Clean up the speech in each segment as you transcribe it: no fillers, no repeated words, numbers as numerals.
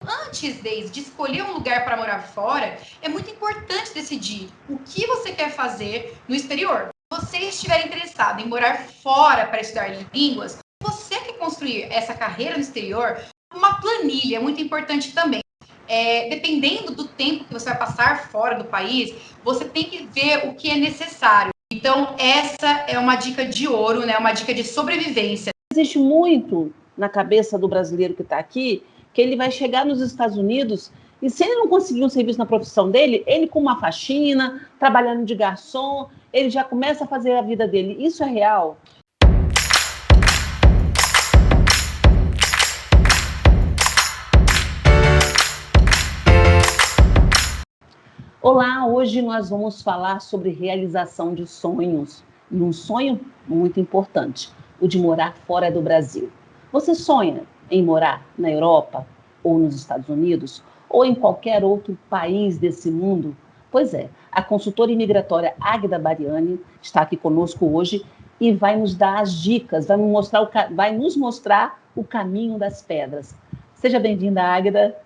antes de escolher um lugar para morar fora, é muito importante decidir o que você quer fazer no exterior. Se você estiver interessado em morar fora para estudar línguas, você quer construir essa carreira no exterior, uma planilha é muito importante também. Dependendo do tempo que você vai passar fora do país, você tem que ver o que é necessário. Então, essa é uma dica de ouro, né? Uma dica de sobrevivência. Existe muito na cabeça do brasileiro que está aqui, que ele vai chegar nos Estados Unidos e se ele não conseguir um serviço na profissão dele, ele com uma faxina, trabalhando de garçom, ele já começa a fazer a vida dele. Isso é real? Olá, hoje nós vamos falar sobre realização de sonhos. E um sonho muito importante, o de morar fora do Brasil. Você sonha em morar na Europa, ou nos Estados Unidos, ou em qualquer outro país desse mundo? Pois é, a consultora imigratória Águida Bariani está aqui conosco hoje e vai nos dar as dicas, vai nos mostrar o caminho das pedras. Seja bem-vinda, Águida.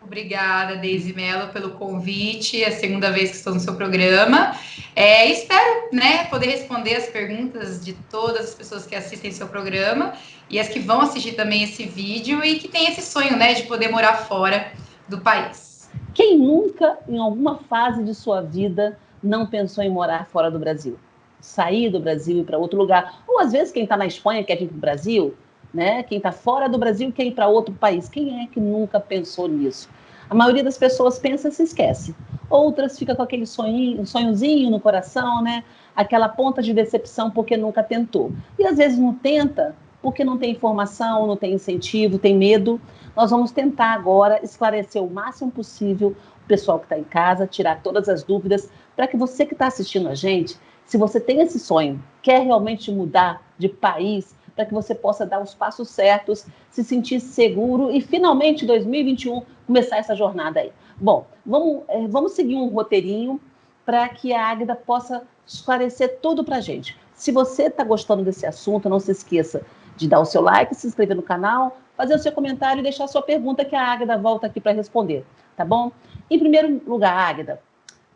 Obrigada, Deise Mello, pelo convite. É a segunda vez que estou no seu programa. Espero, né, poder responder as perguntas de todas as pessoas que assistem seu programa e as que vão assistir também esse vídeo e que tem esse sonho, né, de poder morar fora do país. Quem nunca, em alguma fase de sua vida, não pensou em morar fora do Brasil? Sair do Brasil e ir para outro lugar? Ou às vezes quem está na Espanha quer vir para o Brasil, né? Quem está fora do Brasil quer ir para outro país. Quem é que nunca pensou nisso? A maioria das pessoas pensa e se esquece. Outras ficam com aquele sonhozinho no coração, né? Aquela ponta de decepção porque nunca tentou. E às vezes não tenta porque não tem informação, não tem incentivo, tem medo. Nós vamos tentar agora esclarecer o máximo possível o pessoal que está em casa, tirar todas as dúvidas, para que você que está assistindo a gente, se você tem esse sonho, quer realmente mudar de país, para que você possa dar os passos certos, se sentir seguro e finalmente, em 2021, começar essa jornada aí. Bom, vamos seguir um roteirinho para que a Águida possa esclarecer tudo para a gente. Se você está gostando desse assunto, não se esqueça de dar o seu like, se inscrever no canal, fazer o seu comentário e deixar a sua pergunta que a Águida volta aqui para responder, tá bom? Em primeiro lugar, Águida,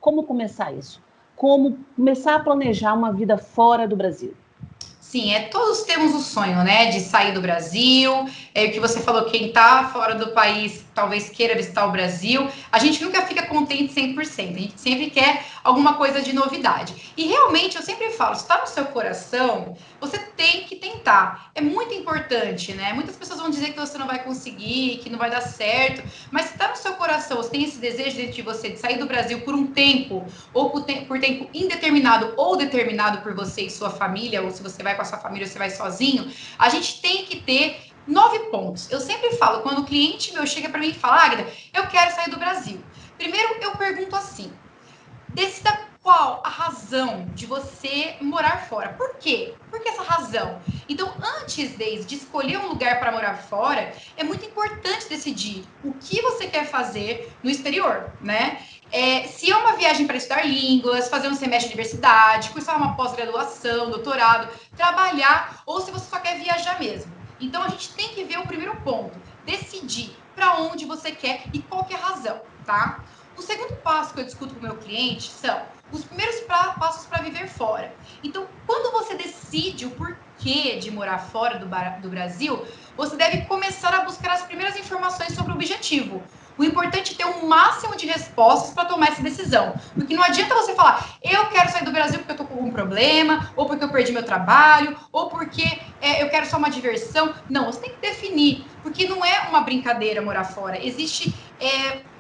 como começar isso? Como começar a planejar uma vida fora do Brasil? Sim, todos temos o sonho, né, de sair do Brasil. O que você falou, quem está fora do país talvez queira visitar o Brasil. A gente nunca fica contente 100%, a gente sempre quer alguma coisa de novidade. E realmente, eu sempre falo, se está no seu coração, você tem que tentar. É muito importante, né? Muitas pessoas vão dizer que você não vai conseguir, que não vai dar certo, mas se está no seu coração, você tem esse desejo dentro de você de sair do Brasil por um tempo, ou por tempo indeterminado ou determinado por você e sua família, ou se você vai com a sua família ou você vai sozinho, a gente tem que ter 9 pontos. Eu sempre falo, quando o cliente meu chega para mim e fala, Águida, eu quero sair do Brasil. Primeiro, eu pergunto assim, decida qual a razão de você morar fora. Por quê? Por que essa razão? Então, antes de escolher um lugar para morar fora, é muito importante decidir o que você quer fazer no exterior, né? Se é uma viagem para estudar línguas, fazer um semestre de universidade, cursar uma pós-graduação, doutorado, trabalhar, ou se você só quer viajar mesmo. Então, a gente tem que ver o primeiro ponto, decidir para onde você quer e qual que é a razão, tá? O segundo passo que eu discuto com o meu cliente são os primeiros passos para viver fora. Então, quando você decide o porquê de morar fora do Brasil, você deve começar a buscar as primeiras informações sobre o objetivo. O importante é ter um máximo de respostas para tomar essa decisão. Porque não adianta você falar, eu quero sair do Brasil porque eu estou com algum problema, ou porque eu perdi meu trabalho, ou porque eu quero só uma diversão. Não, você tem que definir, porque não é uma brincadeira morar fora. Existe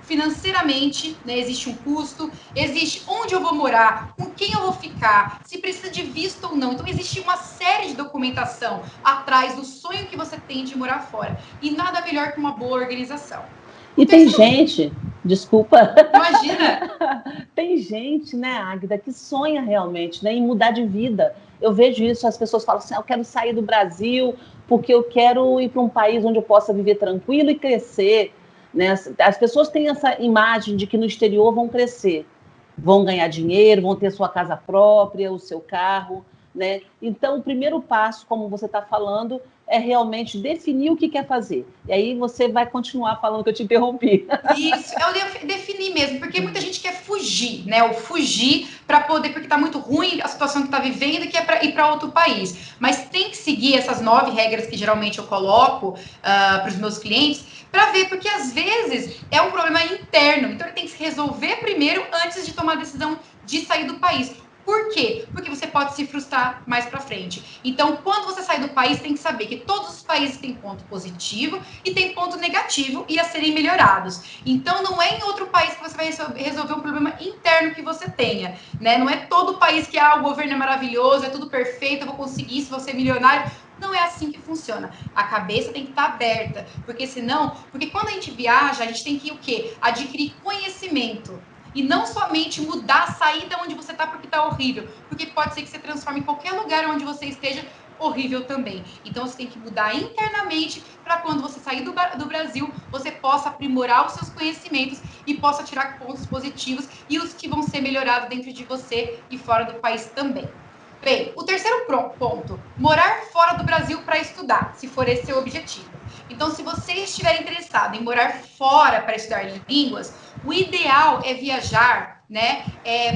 financeiramente, né, existe um custo, existe onde eu vou morar, com quem eu vou ficar, se precisa de visto ou não. Então, existe uma série de documentação atrás do sonho que você tem de morar fora. E nada melhor que uma boa organização. E tem gente, desculpa. Imagina! Tem gente, né, Águida, que sonha realmente, né, em mudar de vida. Eu vejo isso, as pessoas falam assim, eu quero sair do Brasil porque eu quero ir para um país onde eu possa viver tranquilo e crescer. Né? As pessoas têm essa imagem de que no exterior vão crescer, vão ganhar dinheiro, vão ter sua casa própria, o seu carro, né? Então, o primeiro passo, como você está falando, é realmente definir o que quer fazer. E aí você vai continuar falando que eu te interrompi. Isso, eu definir mesmo, porque muita gente quer fugir, né? Ou fugir para poder, porque está muito ruim a situação que está vivendo e quer ir para outro país. Mas tem que seguir essas 9 regras que geralmente eu coloco para os meus clientes, para ver, porque às vezes é um problema interno. Então ele tem que se resolver primeiro antes de tomar a decisão de sair do país. Por quê? Porque você pode se frustrar mais para frente. Então, quando você sai do país, tem que saber que todos os países têm ponto positivo e tem ponto negativo e a serem melhorados. Então, não é em outro país que você vai resolver um problema interno que você tenha, né? Não é todo país que o governo é maravilhoso, é tudo perfeito, eu vou conseguir, se você é milionário. Não é assim que funciona. A cabeça tem que estar aberta, porque senão, porque quando a gente viaja, a gente tem que o quê? Adquirir conhecimento. E não somente mudar, sair de onde você está porque está horrível. Porque pode ser que você transforme em qualquer lugar onde você esteja horrível também. Então, você tem que mudar internamente para quando você sair do Brasil, você possa aprimorar os seus conhecimentos e possa tirar pontos positivos e os que vão ser melhorados dentro de você e fora do país também. Bem, o terceiro ponto, morar fora do Brasil para estudar, se for esse seu objetivo. Então, se você estiver interessado em morar fora para estudar línguas, o ideal é viajar, né,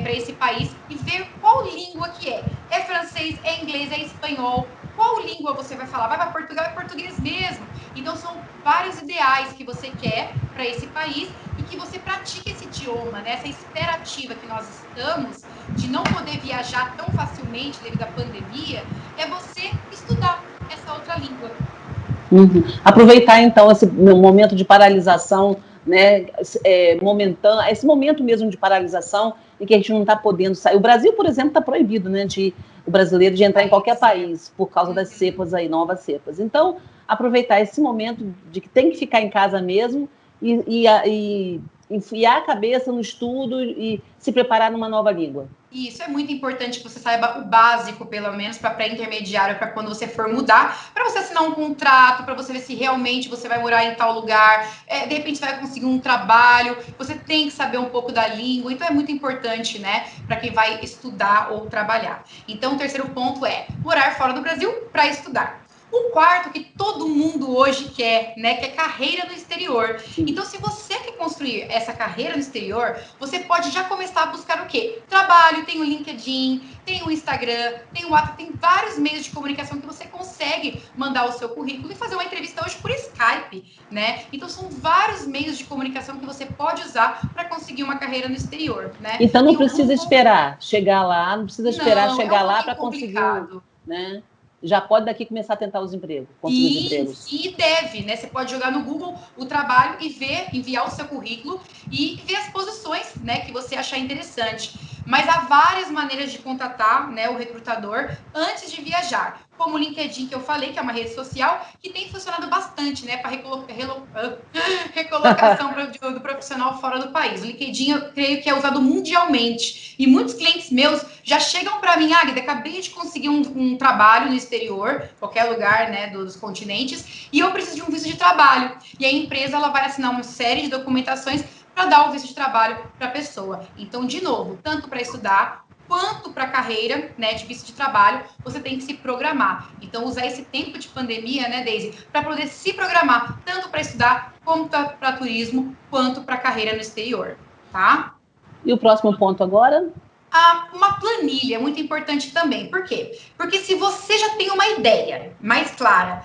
para esse país e ver qual língua que é. É francês, é inglês, é espanhol. Qual língua você vai falar? Vai para Portugal, é português mesmo. Então, são vários ideais que você quer para esse país e que você pratique esse idioma, né? Essa espera ativa que nós estamos de não poder viajar tão facilmente devido à pandemia, é você estudar essa outra língua. Uhum. Aproveitar, então, esse momento de paralisação, né, momentâneo, esse momento mesmo de paralisação em que a gente não está podendo sair. O Brasil, por exemplo, está proibido, né, o brasileiro de entrar em qualquer país por causa das cepas aí, novas cepas. Então, aproveitar esse momento de que tem que ficar em casa mesmo e enfiar a cabeça no estudo e se preparar numa nova língua. Isso é muito importante que você saiba o básico, pelo menos, para pré-intermediário, para quando você for mudar, para você assinar um contrato, para você ver se realmente você vai morar em tal lugar, de repente vai conseguir um trabalho, você tem que saber um pouco da língua, então é muito importante, né, para quem vai estudar ou trabalhar. Então, o terceiro ponto é morar fora do Brasil para estudar. O quarto que todo mundo hoje quer, né, que é carreira no exterior. Então, se você quer construir essa carreira no exterior, você pode já começar a buscar o quê? Trabalho, tem o LinkedIn, tem o Instagram, tem o WhatsApp, tem vários meios de comunicação que você consegue mandar o seu currículo e fazer uma entrevista hoje por Skype, né? Então, são vários meios de comunicação que você pode usar para conseguir uma carreira no exterior, né? Então, não precisa esperar chegar lá, não precisa esperar chegar lá para conseguir, né? Já pode daqui começar a tentar os empregos, conseguir os empregos. E deve, né? Você pode jogar no Google o trabalho e ver, enviar o seu currículo e ver as posições, né, que você achar interessante. Mas há várias maneiras de contatar, né, o recrutador antes de viajar. Como o LinkedIn, que eu falei, que é uma rede social, que tem funcionado bastante, né, para recolocação do profissional fora do país. O LinkedIn, eu creio que é usado mundialmente. E muitos clientes meus já chegam para mim, Águida, acabei de conseguir um trabalho no exterior, qualquer lugar, né, dos continentes, e eu preciso de um visto de trabalho. E a empresa ela vai assinar uma série de documentações para dar o visto de trabalho para a pessoa. Então, de novo, tanto para estudar quanto para a carreira, né, de visto de trabalho, você tem que se programar. Então, usar esse tempo de pandemia, né, Daisy, para poder se programar, tanto para estudar, como para turismo, quanto para a carreira no exterior, tá? E o próximo ponto agora? Uma planilha é muito importante também. Por quê? Porque se você já tem uma ideia mais clara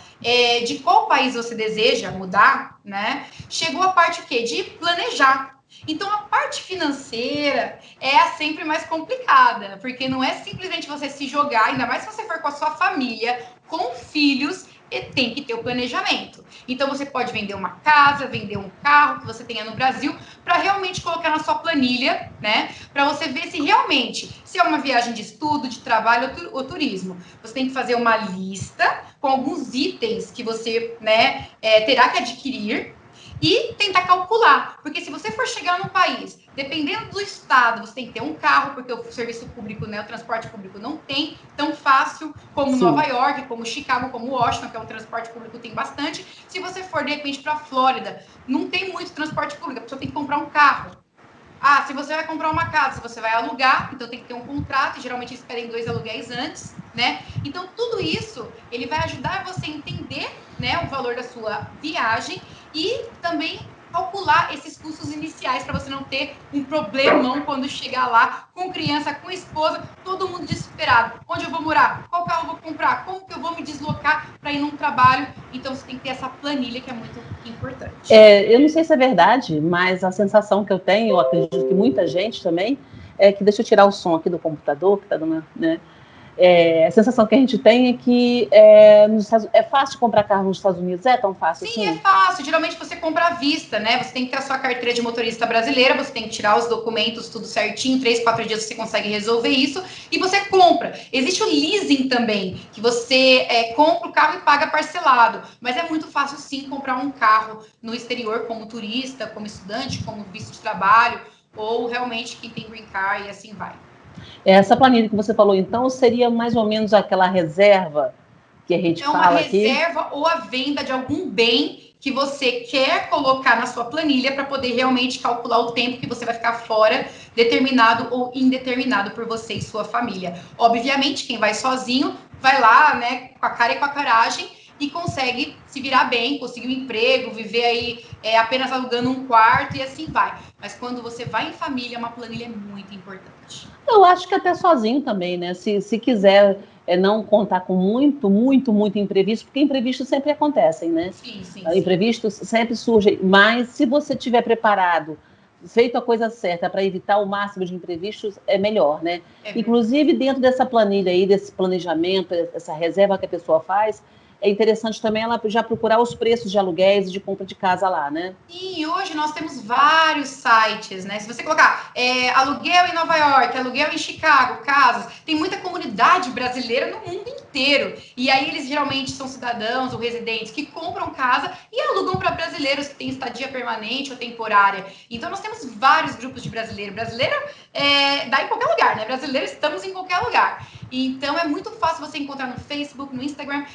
de qual país você deseja mudar, né? Chegou a parte o quê? De planejar. Então, a parte financeira é a sempre mais complicada, porque não é simplesmente você se jogar, ainda mais se você for com a sua família, com filhos, e tem que ter o planejamento. Então, você pode vender uma casa, vender um carro que você tenha no Brasil, para realmente colocar na sua planilha, né? Para você ver se realmente, se é uma viagem de estudo, de trabalho ou turismo. Você tem que fazer uma lista com alguns itens que você, né, terá que adquirir e tentar calcular, porque se você for chegar num país, dependendo do estado, você tem que ter um carro, porque o serviço público, né, o transporte público não tem tão fácil como Nova York, como Chicago, como Washington, que é um transporte público tem bastante. Se você for, de repente, para a Flórida, não tem muito transporte público, a pessoa tem que comprar um carro. Se você vai comprar uma casa, se você vai alugar, então tem que ter um contrato, geralmente eles pedem 2 aluguéis antes, né? Então, tudo isso, ele vai ajudar você a entender, né, o valor da sua viagem e também calcular esses custos iniciais para você não ter um problemão quando chegar lá com criança, com esposa, todo mundo desesperado. Onde eu vou morar? Qual carro eu vou comprar? Como que eu vou me deslocar para ir num trabalho? Então, você tem que ter essa planilha que é muito importante. Eu não sei se é verdade, mas a sensação que eu tenho, eu acredito que muita gente também, é que, deixa eu tirar o som aqui do computador, que está dando, né? A sensação que a gente tem é que é fácil comprar carro nos Estados Unidos. É tão fácil Sim, assim? é fácil. Geralmente você compra à vista, né? Você tem que ter a sua carteira de motorista brasileira, você tem que tirar os documentos tudo certinho, 3, 4 dias você consegue resolver isso e você compra. Existe o leasing também, que você compra o carro e paga parcelado. Mas é muito fácil sim comprar um carro no exterior como turista, como estudante, como visto de trabalho, ou realmente quem tem green card e assim vai. Essa planilha que você falou, então, seria mais ou menos aquela reserva que a gente É uma fala aqui? reserva ou a venda de algum bem que você quer colocar na sua planilha para poder realmente calcular o tempo que você vai ficar fora, determinado ou indeterminado por você e sua família. Obviamente, quem vai sozinho vai lá, né, com a cara e com a coragem e consegue se virar bem, conseguir um emprego, viver aí apenas alugando um quarto e assim vai. Mas quando você vai em família, uma planilha é muito importante. Eu acho que até sozinho também, né? Se quiser não contar com muito imprevisto, porque imprevistos sempre acontecem, né? Sim, sim, sim. Imprevistos sempre surgem, mas se você estiver preparado, feito a coisa certa para evitar o máximo de imprevistos, é melhor, né? Inclusive, dentro dessa planilha aí, desse planejamento, essa reserva que a pessoa faz, é interessante também ela já procurar os preços de aluguéis e de compra de casa lá, né? Sim, hoje nós temos vários sites, né? Se você colocar aluguel em Nova York, aluguel em Chicago, casas, tem muita comunidade brasileira no mundo inteiro. E aí eles geralmente são cidadãos ou residentes que compram casa e alugam para brasileiros que têm estadia permanente ou temporária. Então nós temos vários grupos de brasileiro. Brasileiro dá em qualquer lugar, né? Brasileiro estamos em qualquer lugar. Então é muito fácil você encontrar no Facebook, no Instagram,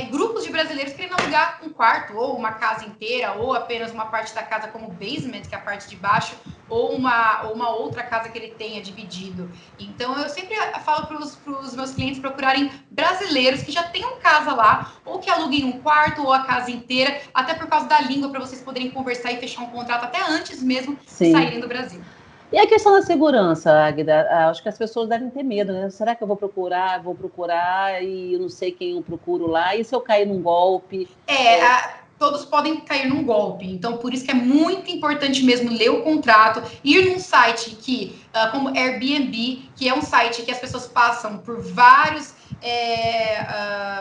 grupos de brasileiros querendo alugar um quarto ou uma casa inteira ou apenas uma parte da casa como basement, que é a parte de baixo, ou uma outra casa que ele tenha dividido. Então eu sempre falo para os meus clientes procurarem brasileiros que já tenham casa lá ou que aluguem um quarto ou a casa inteira, até por causa da língua, para vocês poderem conversar e fechar um contrato até antes mesmo de saírem do Brasil. E a questão da segurança, Agda, acho que as pessoas devem ter medo, né? Será que eu vou procurar e eu não sei quem eu procuro lá? E se eu cair num golpe? Todos podem cair num golpe. Então, por isso que é muito importante mesmo ler o contrato, ir num site como Airbnb, que é um site que as pessoas passam por vários.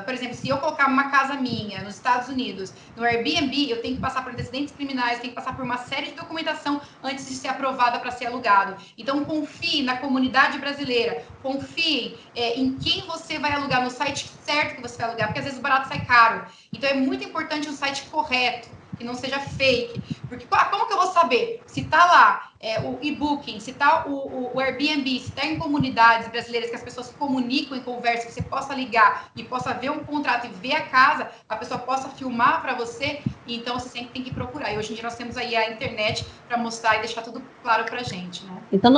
Por exemplo, se eu colocar uma casa minha nos Estados Unidos, no Airbnb, eu tenho que passar por antecedentes criminais, tenho que passar por uma série de documentação antes de ser aprovada para ser alugado. Então, confie na comunidade brasileira, confie em quem você vai alugar, no site certo que você vai alugar, porque às vezes o barato sai caro. Então, é muito importante um site correto, que não seja fake. Porque como que eu vou saber se está lá o e-booking, se está o Airbnb, se está em comunidades brasileiras que as pessoas comunicam e conversam, que você possa ligar e possa ver um contrato e ver a casa, a pessoa possa filmar para você, então você sempre tem que procurar. E hoje em dia nós temos aí a internet para mostrar e deixar tudo claro para a gente, né? Então,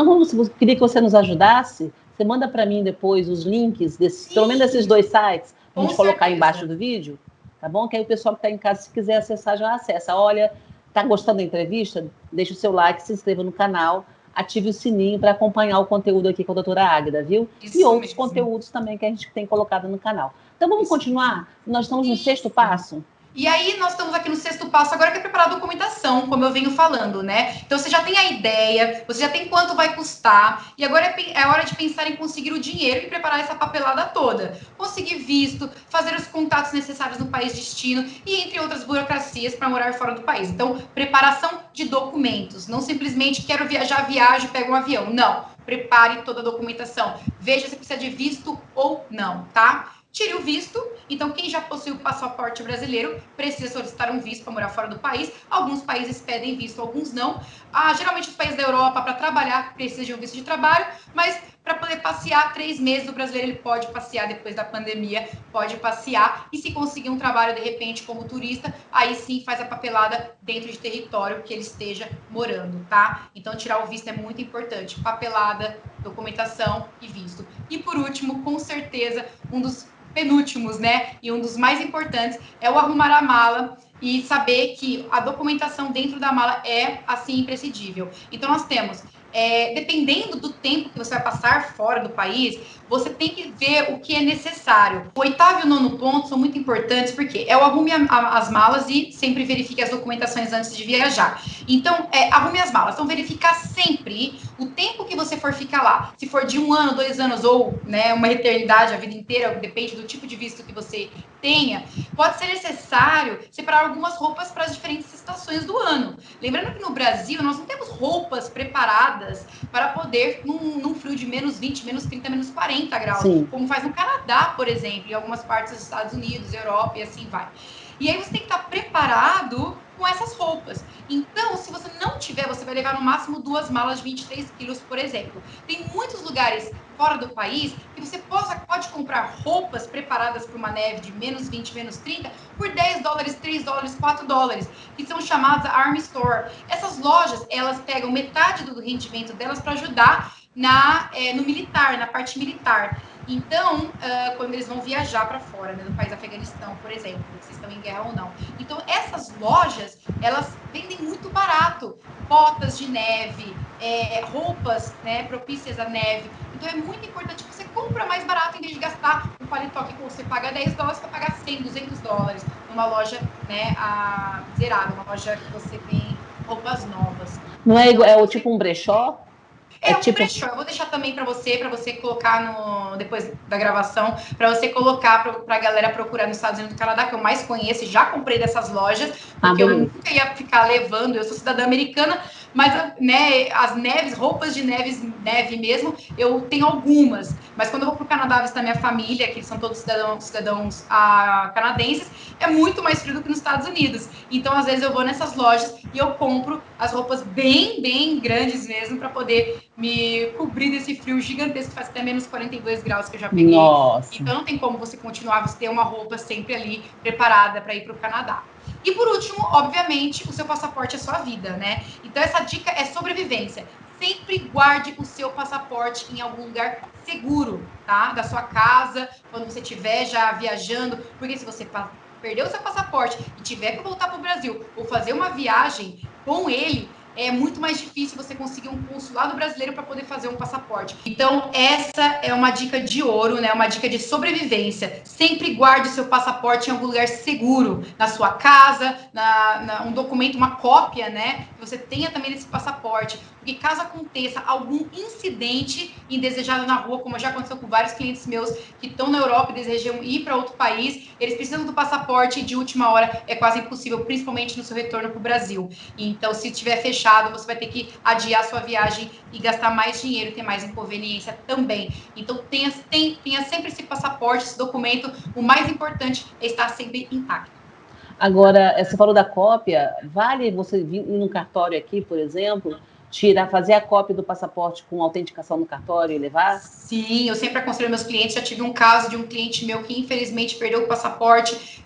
queria que você nos ajudasse. Você manda para mim depois os links, pelo menos desses 2 sites, para a gente colocar embaixo do vídeo, tá bom? Que aí o pessoal que está em casa, se quiser acessar, já acessa. Olha, tá gostando da entrevista? Deixa o seu like, se inscreva no canal, ative o sininho para acompanhar o conteúdo aqui com a doutora Águida, viu? Isso e outros mesmo. Conteúdos também que a gente tem colocado no canal. Então, vamos continuar? Nós estamos no 6º passo. E aí, nós estamos aqui no 6º passo agora, que é preparar a documentação, como eu venho falando, né? Então, você já tem a ideia, você já tem quanto vai custar, e agora é hora de pensar em conseguir o dinheiro e preparar essa papelada toda. Conseguir visto, fazer os contatos necessários no país de destino e entre outras burocracias para morar fora do país. Então, preparação de documentos. Não simplesmente quero viajar, viajo, pego um avião. Não. Prepare toda a documentação. Veja se precisa de visto ou não, tá? Tire o visto. Então, quem já possui o passaporte brasileiro precisa solicitar um visto para morar fora do país. Alguns países pedem visto, alguns não. Geralmente, os países da Europa, para trabalhar, precisam de um visto de trabalho, mas para poder passear 3 meses, o brasileiro ele pode passear depois da pandemia, pode passear. E se conseguir um trabalho, de repente, como turista, aí sim faz a papelada dentro de território que ele esteja morando, tá? Então, tirar o visto é muito importante. Papelada, documentação e visto. E por último, com certeza, um dos penúltimos, né, e um dos mais importantes é o arrumar a mala e saber que a documentação dentro da mala é, assim, imprescindível. Então, nós temos, dependendo do tempo que você vai passar fora do país, você tem que ver o que é necessário. O oitavo e o nono ponto são muito importantes, porque é o arrume as malas e sempre verifique as documentações antes de viajar. Então, arrume as malas. Então, verificar sempre o tempo que você for ficar lá. Se for de 1 ano, 2 anos ou, né, uma eternidade, a vida inteira, depende do tipo de visto que você tenha, pode ser necessário separar algumas roupas para as diferentes estações do ano. Lembrando que no Brasil nós não temos roupas preparadas para poder, num frio de menos 20, menos 30, menos 40 graus, Sim. como faz no Canadá, por exemplo, em algumas partes dos Estados Unidos, Europa e assim vai. E aí você tem que estar preparado com essas roupas. Então, se você não tiver, você vai levar no máximo 2 malas de 23 quilos, por exemplo. Tem muitos lugares fora do país que você pode comprar roupas preparadas para uma neve de menos 20, menos 30 por 10 dólares, 3 dólares, 4 dólares, que são chamadas Army Store. Essas lojas, elas pegam metade do rendimento delas para ajudar no militar, na parte militar. Então, quando eles vão viajar para fora, né, no país Afeganistão, por exemplo, se estão em guerra ou não. Então, essas lojas, elas vendem muito barato. Botas de neve, roupas, né, propícias à neve. Então, é muito importante que você compra mais barato em vez de gastar um paletó que você paga 10 dólares para pagar 100, 200 dólares numa loja, né, zerada, uma loja que você tem roupas novas. Não é Então, igual, tipo um brechó? É um tipo. brechó. Eu vou deixar também para você colocar depois da gravação, para você colocar para a galera procurar nos Estados Unidos do Canadá, que eu mais conheço, já comprei dessas lojas, porque eu nunca ia ficar levando, eu sou cidadã americana, mas, né, as neves, roupas de neve mesmo, eu tenho algumas, mas quando eu vou para o Canadá visitar minha família, que são todos cidadãos canadenses, é muito mais frio do que nos Estados Unidos. Então, às vezes, eu vou nessas lojas e eu compro as roupas bem, bem grandes mesmo, para poder me cobrir desse frio gigantesco, que faz até menos 42 graus que eu já peguei. Nossa. Então, não tem como você continuar, você ter uma roupa sempre ali preparada para ir para o Canadá. E por último, obviamente, o seu passaporte é sua vida, né? Então, essa dica é sobrevivência. Sempre guarde o seu passaporte em algum lugar seguro, tá? Da sua casa, quando você estiver já viajando, porque se você perder o seu passaporte e tiver que voltar para o Brasil ou fazer uma viagem com ele, é muito mais difícil você conseguir um consulado brasileiro para poder fazer um passaporte. Então, essa é uma dica de ouro, né? Uma dica de sobrevivência. Sempre guarde o seu passaporte em algum lugar seguro, na sua casa, um documento, uma cópia, né? Que você tenha também desse passaporte. Porque caso aconteça algum incidente indesejado na rua, como já aconteceu com vários clientes meus que estão na Europa e desejam ir para outro país, eles precisam do passaporte e de última hora é quase impossível, principalmente no seu retorno para o Brasil. Então, se estiver fechado, você vai ter que adiar a sua viagem e gastar mais dinheiro, ter mais inconveniência também. Então, tenha sempre esse passaporte, esse documento. O mais importante é estar sempre intacto. Agora, você falou da cópia, vale você vir no cartório aqui, por exemplo, fazer a cópia do passaporte com autenticação no cartório e levar? Sim, eu sempre aconselho meus clientes. Já tive um caso de um cliente meu que infelizmente perdeu o passaporte,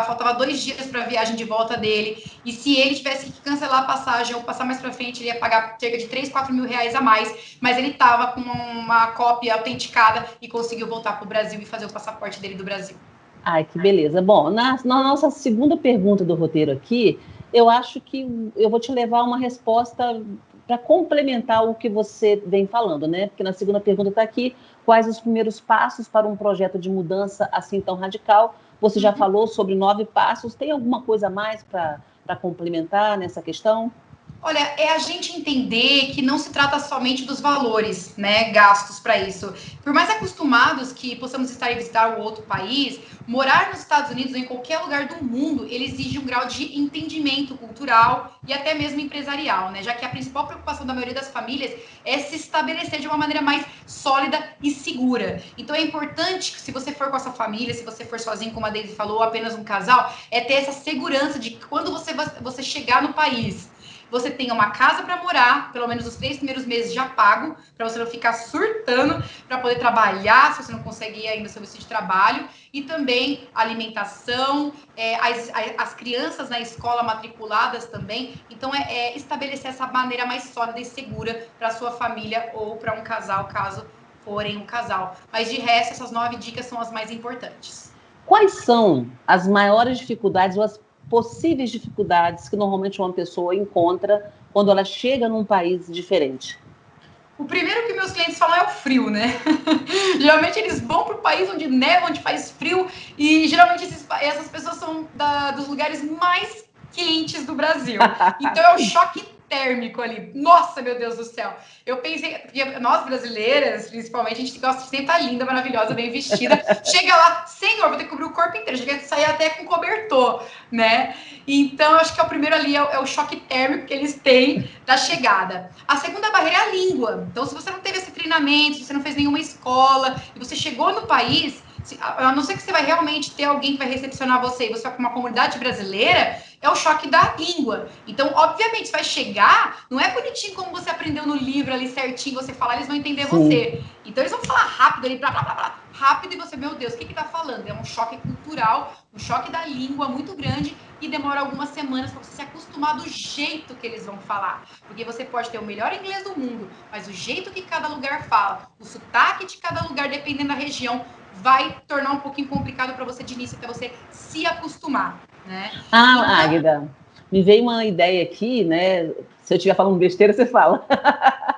faltava 2 dias para a viagem de volta dele, e se ele tivesse que cancelar a passagem ou passar mais para frente, ele ia pagar cerca de 3, 4 mil reais a mais, mas ele estava com uma cópia autenticada e conseguiu voltar para o Brasil e fazer o passaporte dele do Brasil. Ai, que beleza. Bom, na nossa segunda pergunta do roteiro aqui, eu acho que eu vou te levar uma resposta para complementar o que você vem falando, né? Porque na segunda pergunta está aqui, quais os primeiros passos para um projeto de mudança assim tão radical? Você já falou sobre 9 passos, tem alguma coisa a mais para complementar nessa questão? Olha, é a gente entender que não se trata somente dos valores, né, gastos para isso. Por mais acostumados que possamos estar em visitar o outro país, morar nos Estados Unidos ou em qualquer lugar do mundo, ele exige um grau de entendimento cultural e até mesmo empresarial, né? Já que a principal preocupação da maioria das famílias é se estabelecer de uma maneira mais sólida e segura. Então é importante que se você for com a sua família, se você for sozinho, como a Daisy falou, ou apenas um casal, é ter essa segurança de que quando você chegar no país, você tenha uma casa para morar, pelo menos os 3 primeiros meses já pago, para você não ficar surtando, para poder trabalhar, se você não consegue ir ainda no seu visto de trabalho, e também alimentação, as crianças na escola matriculadas também. Então, estabelecer essa maneira mais sólida e segura para sua família ou para um casal, caso forem um casal. Mas de resto, essas 9 dicas são as mais importantes. Quais são as maiores dificuldades ou as possíveis dificuldades que normalmente uma pessoa encontra quando ela chega num país diferente? O primeiro que meus clientes falam é o frio, né? Geralmente eles vão para o país onde neva, onde faz frio, e geralmente essas pessoas são dos lugares mais quentes do Brasil. Então é o choque térmico ali. Nossa, meu Deus do céu. Eu pensei, porque nós brasileiras, principalmente, a gente gosta de sempre estar linda, maravilhosa, bem vestida. Chega lá, senhor, vou ter que cobrir o corpo inteiro. Chega a sair até com cobertor, né? Então, eu acho que o primeiro ali é o choque térmico que eles têm da chegada. A segunda barreira é a língua. Então, se você não teve esse treinamento, se você não fez nenhuma escola, e você chegou no país, a não ser que você vai realmente ter alguém que vai recepcionar você e você vai para uma comunidade brasileira, é o choque da língua. Então, obviamente, você vai chegar, não é bonitinho como você aprendeu no livro ali certinho, você falar, eles vão entender você. Então, eles vão falar rápido ali, blá, blá, blá, blá, rápido, e você, meu Deus, o que tá falando? É um choque cultural, um choque da língua muito grande, e demora algumas semanas para você se acostumar do jeito que eles vão falar. Porque você pode ter o melhor inglês do mundo, mas o jeito que cada lugar fala, o sotaque de cada lugar, dependendo da região, vai tornar um pouquinho complicado para você de início, até você se acostumar, né? Ah, então, Águida, me veio uma ideia aqui, né? Se eu estiver falando besteira, você fala.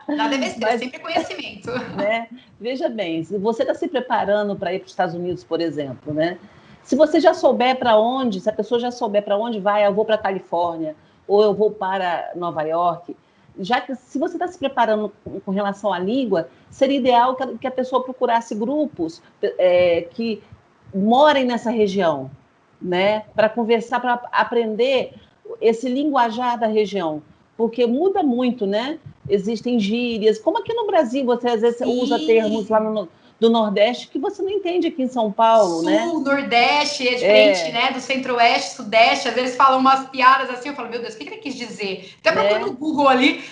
Nada é besteira, mas, sempre conhecimento. Né? Veja bem, se você está se preparando para ir para os Estados Unidos, por exemplo, né? Se você já souber para onde, se a pessoa já souber para onde vai, eu vou para a Califórnia, ou eu vou para Nova York, já que se você está se preparando com relação à língua, seria ideal que a pessoa procurasse grupos que morem nessa região, né? Para conversar, para aprender esse linguajar da região, porque muda muito, né? Existem gírias, como aqui no Brasil você às vezes usa termos lá do Nordeste que você não entende aqui em São Paulo, Sul, né? Nordeste, é diferente, né? Do Centro-Oeste, Sudeste, às vezes falam umas piadas assim, eu falo, meu Deus, o que ele quis dizer? Até procuro no Google ali,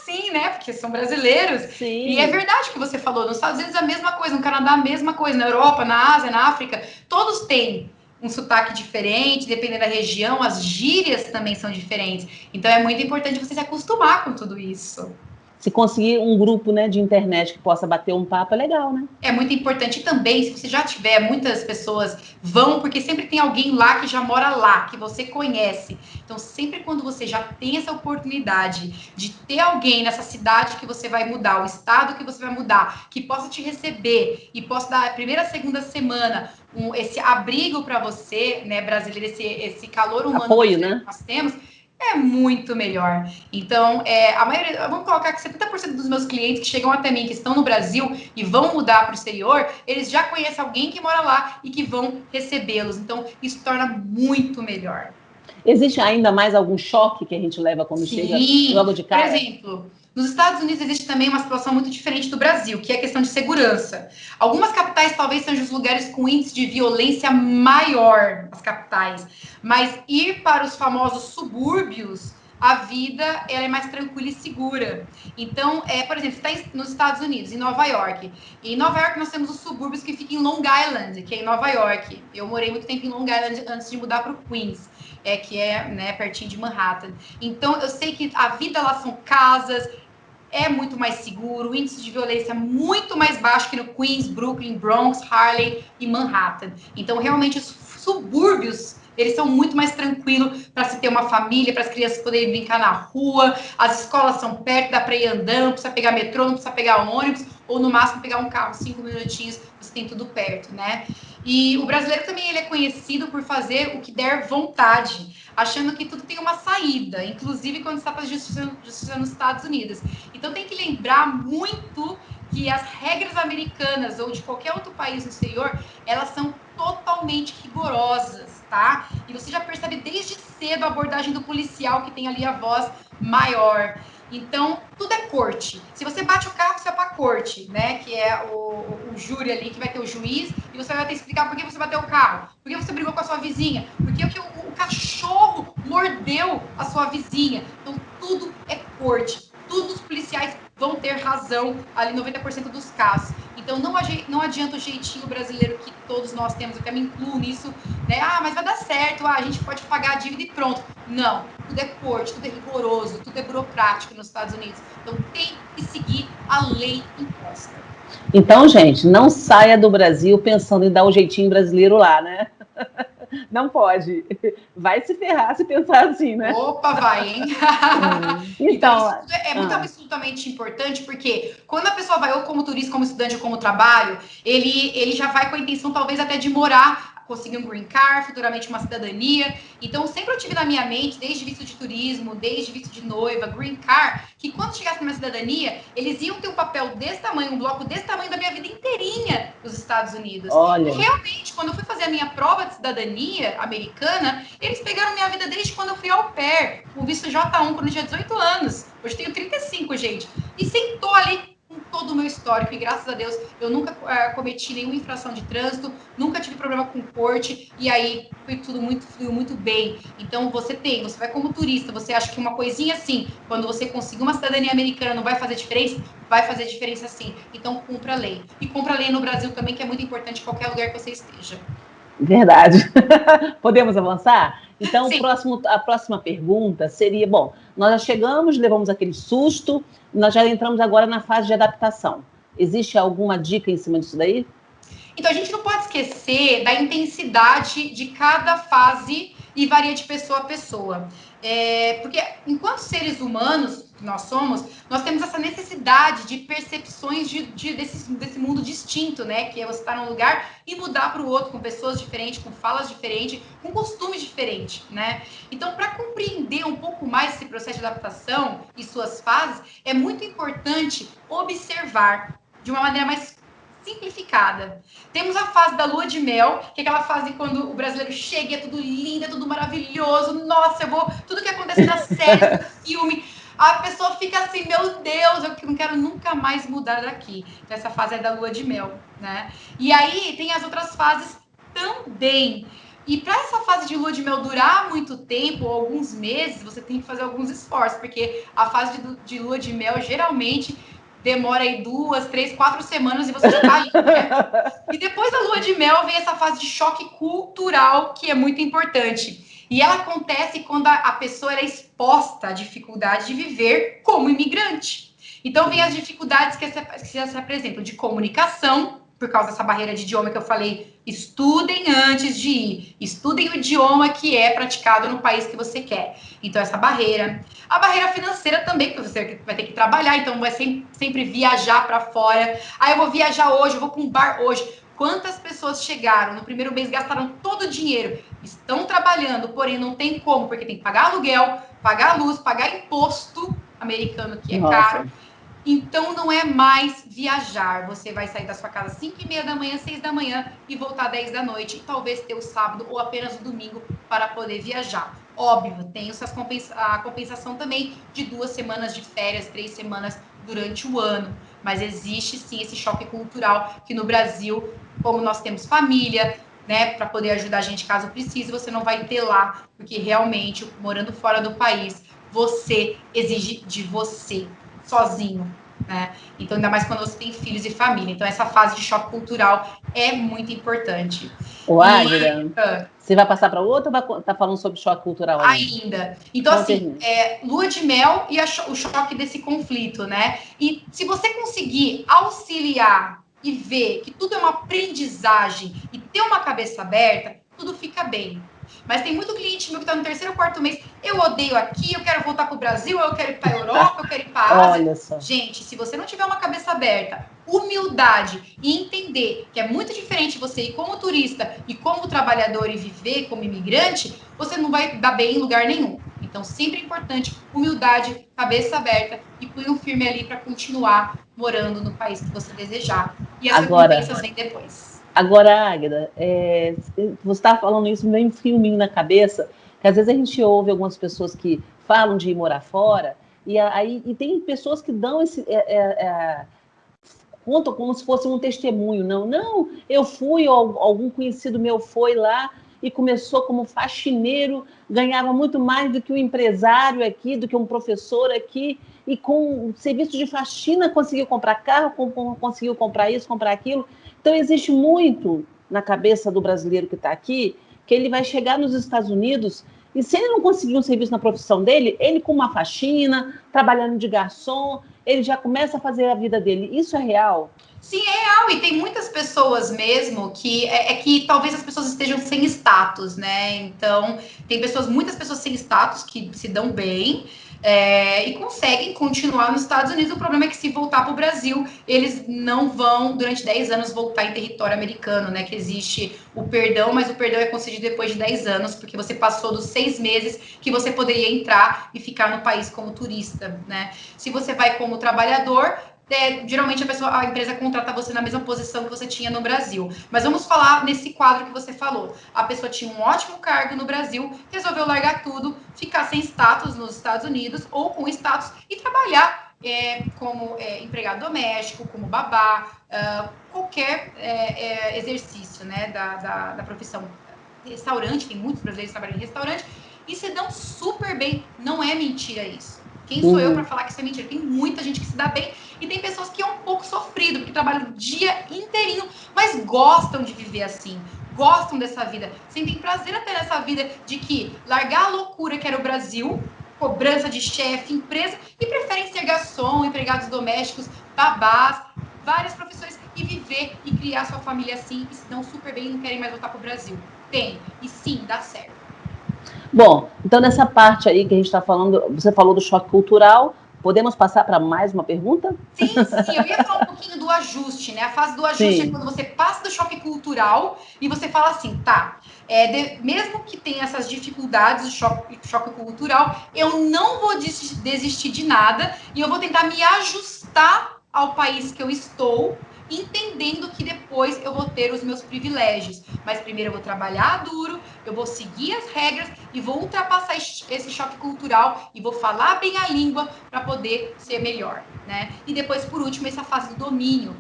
sim, né? Porque são brasileiros. Sim. E é verdade o que você falou, nos Estados Unidos é a mesma coisa, no Canadá a mesma coisa, na Europa, na Ásia, na África, todos têm um sotaque diferente, dependendo da região, as gírias também são diferentes. Então é muito importante você se acostumar com tudo isso. Se conseguir um grupo, né, de internet que possa bater um papo, é legal, né? É muito importante também, se você já tiver, muitas pessoas vão, porque sempre tem alguém lá que já mora lá, que você conhece. Então, sempre quando você já tem essa oportunidade de ter alguém nessa cidade que você vai mudar, o estado que você vai mudar, que possa te receber e possa dar a primeira, segunda semana esse abrigo para você, né, brasileiro, esse calor humano apoio, né? que nós temos, é muito melhor. Então, a maioria, vamos colocar que 70% dos meus clientes que chegam até mim, que estão no Brasil e vão mudar para o exterior, eles já conhecem alguém que mora lá e que vão recebê-los. Então, isso torna muito melhor. Existe ainda mais algum choque que a gente leva quando chega logo de cara? Por exemplo, nos Estados Unidos existe também uma situação muito diferente do Brasil, que é a questão de segurança. Algumas capitais talvez sejam os lugares com índice de violência maior, as capitais, mas ir para os famosos subúrbios, a vida ela é mais tranquila e segura. Então, por exemplo, você está nos Estados Unidos, em Nova York. E em Nova York nós temos os subúrbios que ficam em Long Island, que é em Nova York. Eu morei muito tempo em Long Island antes de mudar para o Queens. Que é, né, pertinho de Manhattan. Então, eu sei que a vida lá são casas, é muito mais seguro, o índice de violência é muito mais baixo que no Queens, Brooklyn, Bronx, Harlem e Manhattan. Então, realmente, os subúrbios, eles são muito mais tranquilos para se ter uma família, para as crianças poderem brincar na rua, as escolas são perto, dá para ir andando, não precisa pegar metrô, não precisa pegar ônibus, ou no máximo pegar um carro, 5 minutinhos, você tem tudo perto, né? E o brasileiro também ele é conhecido por fazer o que der vontade, achando que tudo tem uma saída, inclusive quando está para a justiça nos Estados Unidos. Então tem que lembrar muito que as regras americanas ou de qualquer outro país no exterior, elas são totalmente rigorosas, tá? E você já percebe desde cedo a abordagem do policial que tem ali a voz maior. Então, tudo é corte. Se você bate o carro, você vai para a corte, né? Que é o júri ali, que vai ter o juiz, e você vai ter que explicar por que você bateu o carro, por que você brigou com a sua vizinha, por que o cachorro mordeu a sua vizinha. Então, tudo é corte. Todos os policiais vão ter razão ali 90% dos casos. Então, não adianta o jeitinho brasileiro que todos nós temos, eu até me incluo nisso, né? Mas vai dar certo, a gente pode pagar a dívida e pronto. Não, tudo é corte, tudo é rigoroso, tudo é burocrático nos Estados Unidos. Então, tem que seguir a lei imposta. Então, gente, não saia do Brasil pensando em dar o jeitinho brasileiro lá, né? Não pode. Vai se ferrar se pensar assim, né? Opa, vai, hein? Então, isso Então, tudo é muito absolutamente importante, porque quando a pessoa vai ou como turista, como estudante ou como trabalho, ele já vai com a intenção, talvez, até de morar, conseguir um green card, futuramente uma cidadania. Então, sempre eu tive na minha mente, desde visto de turismo, desde visto de noiva, green card, que quando chegasse na minha cidadania, eles iam ter um papel desse tamanho, um bloco desse tamanho da minha vida inteirinha nos Estados Unidos. olha. E realmente, quando eu fui fazer a minha prova de cidadania americana, eles pegaram minha vida desde quando eu fui ao pair, o visto J1, quando eu tinha 18 anos. Hoje tenho 35, gente. E sentou ali com todo o meu histórico. E graças a Deus, eu nunca cometi nenhuma infração de trânsito, nunca tive problema com corte. E aí, fluiu muito bem. Então, você vai como turista, você acha que uma coisinha assim, quando você conseguir uma cidadania americana, não vai fazer diferença? Vai fazer diferença sim. Então, cumpra a lei. E cumpra a lei no Brasil também, que é muito importante em qualquer lugar que você esteja. Verdade. Podemos avançar? Então, Sim. a próxima pergunta seria: bom, nós já chegamos, levamos aquele susto, nós já entramos agora na fase de adaptação. Existe alguma dica em cima disso daí? Então, a gente não pode esquecer da intensidade de cada fase e varia de pessoa a pessoa. Porque, enquanto seres humanos que nós somos, nós temos essa necessidade de percepções desse mundo distinto, né? Que é você estar num lugar e mudar para o outro, com pessoas diferentes, com falas diferentes, com costumes diferentes, né? Então, para compreender um pouco mais esse processo de adaptação e suas fases, é muito importante observar de uma maneira mais simplificada. Temos a fase da lua de mel, que é aquela fase quando o brasileiro chega, é tudo lindo, é tudo maravilhoso. Nossa, tudo que acontece na série, no filme, a pessoa fica assim, meu Deus, eu não quero nunca mais mudar daqui. Então, essa fase é da lua de mel, né? E aí tem as outras fases também. E para essa fase de lua de mel durar muito tempo, ou alguns meses, você tem que fazer alguns esforços, porque a fase de lua de mel geralmente demora aí 2, 3, 4 semanas e você já tá indo, né? E depois da lua de mel vem essa fase de choque cultural, que é muito importante. E ela acontece quando a pessoa é exposta à dificuldade de viver como imigrante. Então, vem as dificuldades que se apresentam de comunicação, por causa dessa barreira de idioma que eu falei. Estudem antes de ir. Estudem o idioma que é praticado no país que você quer. Então, essa barreira. A barreira financeira também, porque você vai ter que trabalhar, então vai sempre viajar para fora. Aí eu vou viajar hoje, eu vou para um bar hoje. Quantas pessoas chegaram no primeiro mês, gastaram todo o dinheiro, estão trabalhando, porém não tem como, porque tem que pagar aluguel, pagar luz, pagar imposto americano, que é caro. Então, não é mais viajar. Você vai sair da sua casa às 5h30 da manhã, 6 da manhã e voltar às 10 da noite. E talvez ter o sábado ou apenas o domingo para poder viajar. Óbvio, tem a compensação também de 2 semanas de férias, 3 semanas durante o ano. Mas existe, sim, esse choque cultural que no Brasil, como nós temos família, né, para poder ajudar a gente caso precise, você não vai ter lá. Porque realmente, morando fora do país, você exige de você sozinho, né? Então, ainda mais quando você tem filhos e família. Então, essa fase de choque cultural é muito importante. Águida, você vai passar para outra ou vai estar falando sobre choque cultural ainda? Então, assim, lua de mel e o choque desse conflito, né? E se você conseguir auxiliar e ver que tudo é uma aprendizagem e ter uma cabeça aberta, tudo fica bem. Mas tem muito cliente meu que está no 3º ou 4º mês. Eu odeio aqui, eu quero voltar para o Brasil, eu quero ir para a Europa, eu quero ir para a Ásia. Olha só. Gente, se você não tiver uma cabeça aberta, humildade e entender que é muito diferente você ir como turista e como trabalhador e viver como imigrante, você não vai dar bem em lugar nenhum. Então, sempre é importante humildade, cabeça aberta e punho firme ali para continuar morando no país que você desejar. E as recompensas vêm depois. Agora, Águida, você estava falando isso, me veio um filminho na cabeça, que às vezes a gente ouve algumas pessoas que falam de ir morar fora, e tem pessoas que dão contam como se fosse um testemunho. Não, eu fui, ou algum conhecido meu foi lá e começou como faxineiro, ganhava muito mais do que um empresário aqui, do que um professor aqui, e com serviço de faxina conseguiu comprar carro, conseguiu comprar isso, comprar aquilo. Então, existe muito na cabeça do brasileiro que está aqui, que ele vai chegar nos Estados Unidos E se ele não conseguir um serviço na profissão dele, ele com uma faxina, trabalhando de garçom, ele já começa a fazer a vida dele. Isso é real? Sim, é real, e tem muitas pessoas mesmo que que talvez as pessoas estejam sem status, né? Então, tem muitas pessoas sem status que se dão bem e conseguem continuar nos Estados Unidos. O problema é que se voltar para o Brasil, eles não vão, durante 10 anos, voltar em território americano, né? Que existe o perdão, mas o perdão é concedido depois de 10 anos, porque você passou dos 6 meses que você poderia entrar e ficar no país como turista, né? Se você vai como trabalhador, geralmente a empresa contrata você na mesma posição que você tinha no Brasil. Mas vamos falar nesse quadro que você falou. A pessoa tinha um ótimo cargo no Brasil, resolveu largar tudo, ficar sem status nos Estados Unidos ou com status e trabalhar como empregado doméstico, como babá, qualquer exercício, né, da profissão. Restaurante, tem muitos brasileiros que trabalham em restaurante e se dão super bem. Não é mentira isso. Quem sou eu para falar que isso é mentira? Tem muita gente que se dá bem e tem pessoas que é um pouco sofrido, porque trabalham o dia inteirinho, mas gostam de viver assim, gostam dessa vida, sentem prazer até nessa vida de que largar a loucura que era o Brasil, cobrança de chefe, empresa, e preferem ser garçom, empregados domésticos, babás, várias profissões, e viver e criar sua família assim, e se dão super bem e não querem mais voltar para o Brasil. Tem, e sim, dá certo. Bom, então nessa parte aí que a gente está falando, você falou do choque cultural, podemos passar para mais uma pergunta? Sim, eu ia falar um pouquinho do ajuste, né? A fase do ajuste é quando você passa do choque cultural e você fala assim, tá, mesmo que tenha essas dificuldades do choque cultural, eu não vou desistir de nada e eu vou tentar me ajustar ao país que eu estou, entendendo que depois eu vou ter os meus privilégios. Mas primeiro eu vou trabalhar duro, eu vou seguir as regras e vou ultrapassar esse choque cultural e vou falar bem a língua para poder ser melhor, né? E depois, por último, essa fase do domínio,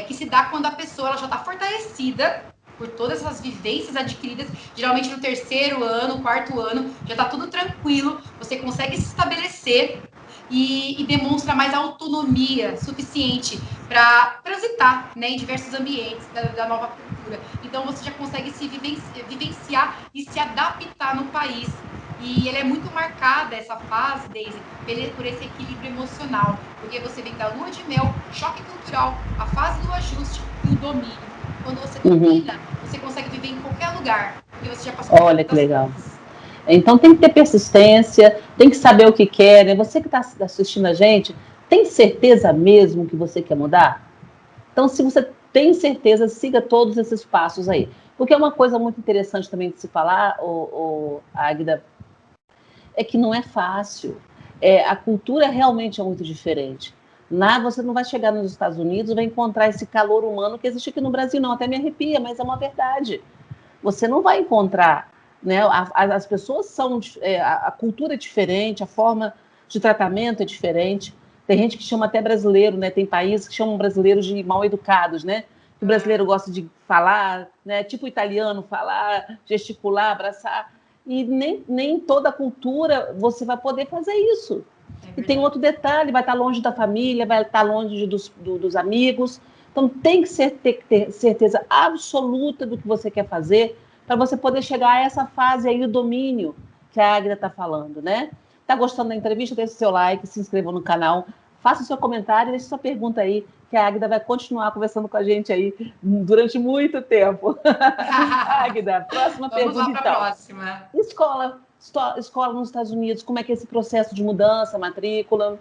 que se dá quando a pessoa ela já está fortalecida por todas essas vivências adquiridas, geralmente no terceiro ano, quarto ano, já está tudo tranquilo, você consegue se estabelecer e demonstra mais autonomia suficiente para transitar, né, em diversos ambientes da nova cultura. Então você já consegue se vivenciar e se adaptar no país. E ele é muito marcada, essa fase, Daisy, por esse equilíbrio emocional, porque você vem da lua de mel, choque cultural, a fase do ajuste e o domínio. Quando você domina, você consegue viver em qualquer lugar, porque você já passou por Olha que legal. Então tem que ter persistência, tem que saber o que quer, né? Você que está assistindo a gente, tem certeza mesmo que você quer mudar? Então, se você tem certeza, siga todos esses passos aí. Porque é uma coisa muito interessante também de se falar, Águida, é que não é fácil. A cultura realmente é muito diferente. Você não vai chegar nos Estados Unidos e vai encontrar esse calor humano que existe aqui no Brasil, não. Até me arrepia, mas é uma verdade. Você não vai encontrar, né? As pessoas são, a cultura é diferente, a forma de tratamento é diferente. Tem gente que chama até brasileiro, né? Tem países que chamam brasileiros de mal educados, né? Que o brasileiro gosta de falar, né? Tipo o italiano, falar, gesticular, abraçar. E nem toda cultura você vai poder fazer isso. E tem outro detalhe, vai estar longe da família, vai estar longe dos amigos. Então tem que ter certeza absoluta do que você quer fazer para você poder chegar a essa fase aí do domínio que a Águida está falando, né? Está gostando da entrevista? Deixe seu like, se inscreva no canal, faça o seu comentário, deixe sua pergunta aí, que a Águida vai continuar conversando com a gente aí durante muito tempo. Águida, próxima pergunta, Vamos lá para a próxima. Escola nos Estados Unidos, como é que é esse processo de mudança, matrícula?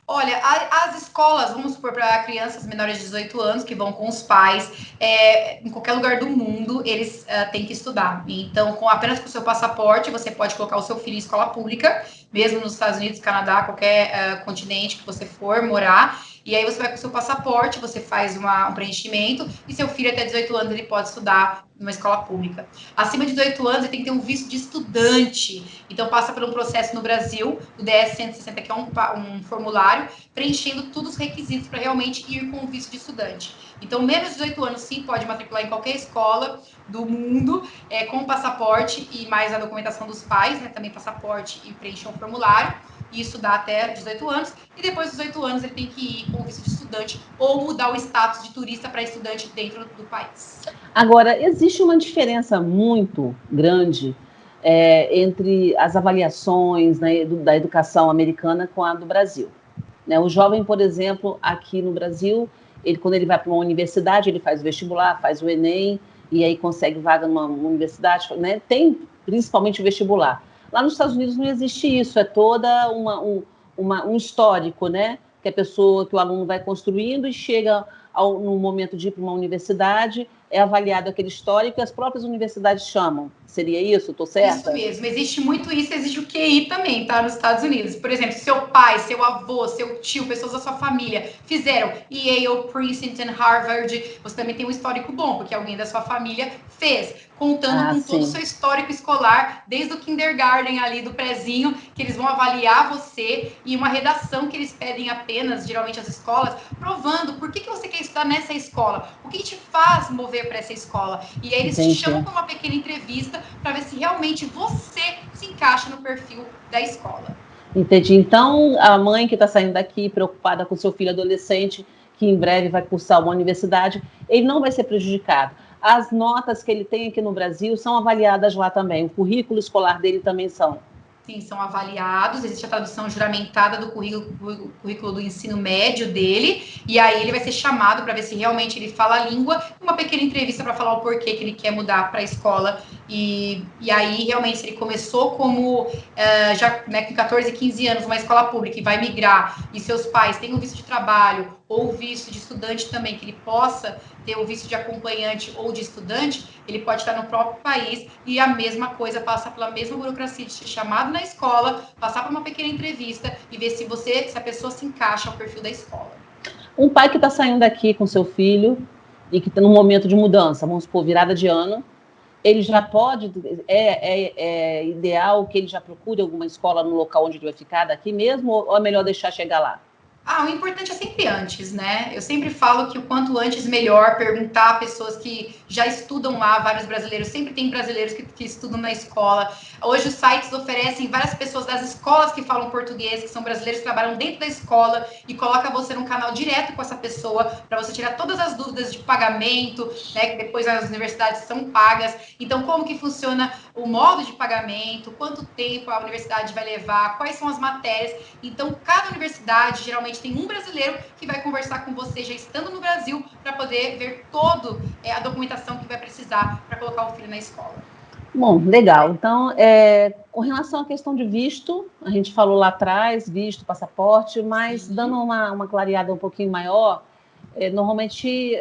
Olha, as escolas, vamos supor, para crianças menores de 18 anos que vão com os pais, em qualquer lugar do mundo, eles têm que estudar. Então, apenas com o seu passaporte, você pode colocar o seu filho em escola pública, mesmo nos Estados Unidos, Canadá, qualquer continente que você for morar. E aí você vai com o seu passaporte, você faz um preenchimento, e seu filho até 18 anos ele pode estudar numa escola pública. Acima de 18 anos, ele tem que ter um visto de estudante. Então, passa por um processo no Brasil, o DS-160, que é um formulário, preenchendo todos os requisitos para realmente ir com o visto de estudante. Então, menos de 18 anos, sim, pode matricular em qualquer escola do mundo, com passaporte e mais a documentação dos pais, né, também passaporte e preencher um formulário. Isso dá até 18 anos, e depois dos 18 anos ele tem que ir com o visto de estudante ou mudar o status de turista para estudante dentro do país. Agora, existe uma diferença muito grande entre as avaliações, né, da educação americana com a do Brasil. Né? O jovem, por exemplo, aqui no Brasil, quando ele vai para uma universidade, ele faz o vestibular, faz o Enem, e aí consegue vaga numa universidade, né? Tem principalmente o vestibular. Lá nos Estados Unidos não existe isso, é toda um histórico, né? Que o aluno vai construindo e chega no momento de ir para uma universidade, é avaliado aquele histórico e as próprias universidades chamam. Seria isso? Estou certa? Isso mesmo, existe muito isso, existe o QI também, tá? Nos Estados Unidos. Por exemplo, seu pai, seu avô, seu tio, pessoas da sua família fizeram Yale, Princeton, Harvard, você também tem um histórico bom, porque alguém da sua família fez, contando com todo o seu histórico escolar, desde o kindergarten ali, do prezinho, que eles vão avaliar você, e uma redação que eles pedem apenas, geralmente as escolas, provando por que você quer estudar nessa escola, o que te faz mover para essa escola. E aí eles te chamam para uma pequena entrevista para ver se realmente você se encaixa no perfil da escola. Entendi. Então, a mãe que está saindo daqui preocupada com seu filho adolescente, que em breve vai cursar uma universidade, ele não vai ser prejudicado. As notas que ele tem aqui no Brasil são avaliadas lá também. O currículo escolar dele também são. Sim, são avaliados, existe a tradução juramentada do currículo do ensino médio dele, e aí ele vai ser chamado para ver se realmente ele fala a língua, uma pequena entrevista para falar o porquê que ele quer mudar para a escola, e aí realmente se ele começou como, já né, com 14, 15 anos, uma escola pública e vai migrar, e seus pais têm o visto de trabalho, ou visto de estudante também, que ele possa ter o visto de acompanhante ou de estudante, ele pode estar no próprio país e a mesma coisa, passar pela mesma burocracia de ser chamado na escola, passar por uma pequena entrevista e ver se a pessoa se encaixa ao perfil da escola. Um pai que está saindo daqui com seu filho e que está num momento de mudança, vamos supor, virada de ano, ele já pode, é ideal que ele já procure alguma escola no local onde ele vai ficar daqui mesmo, ou é melhor deixar chegar lá? O importante é sempre antes, né? Eu sempre falo que o quanto antes melhor, perguntar a pessoas que já estudam lá, vários brasileiros, sempre tem brasileiros que estudam na escola. Hoje os sites oferecem várias pessoas das escolas que falam português, que são brasileiros que trabalham dentro da escola e coloca você num canal direto com essa pessoa para você tirar todas as dúvidas de pagamento, né? Que depois as universidades são pagas. Então, como que funciona o modo de pagamento, quanto tempo a universidade vai levar, quais são as matérias. Então, cada universidade geralmente tem um brasileiro que vai conversar com você já estando no Brasil para poder ver toda a documentação que vai precisar para colocar o filho na escola. Bom, legal. Então, com relação à questão de visto, a gente falou lá atrás, visto, passaporte, mas dando uma clareada um pouquinho maior, normalmente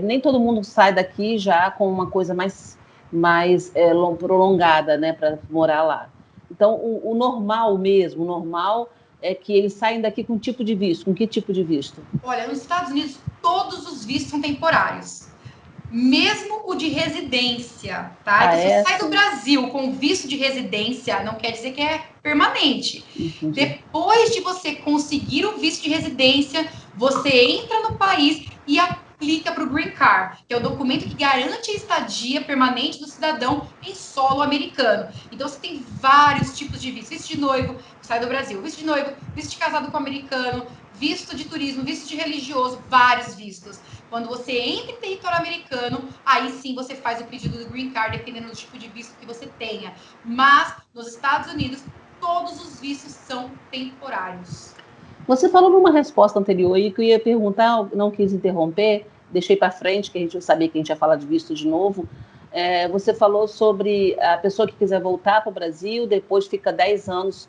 nem todo mundo sai daqui já com uma coisa mais prolongada, né, para morar lá. Então, o normal mesmo, o normal é que eles saem daqui com tipo de visto. Com que tipo de visto? Olha, nos Estados Unidos, todos os vistos são temporários. Mesmo o de residência, tá? Então, se você sai do Brasil com visto de residência, não quer dizer que é permanente. Entendi. Depois de você conseguir o visto de residência, você entra no país e aplica para o Green Card, que é o documento que garante a estadia permanente do cidadão em solo americano. Então, você tem vários tipos de visto. Visto de noivo, que sai do Brasil. Visto de noivo, visto de casado com americano, visto de turismo, visto de religioso, vários vistos. Quando você entra em território americano, aí sim você faz o pedido do Green Card, dependendo do tipo de visto que você tenha. Mas, nos Estados Unidos, todos os vistos são temporários. Você falou numa resposta anterior e que eu ia perguntar, não quis interromper, deixei para frente, que a gente sabia que a gente ia falar de visto de novo. Você falou sobre a pessoa que quiser voltar para o Brasil, depois fica 10 anos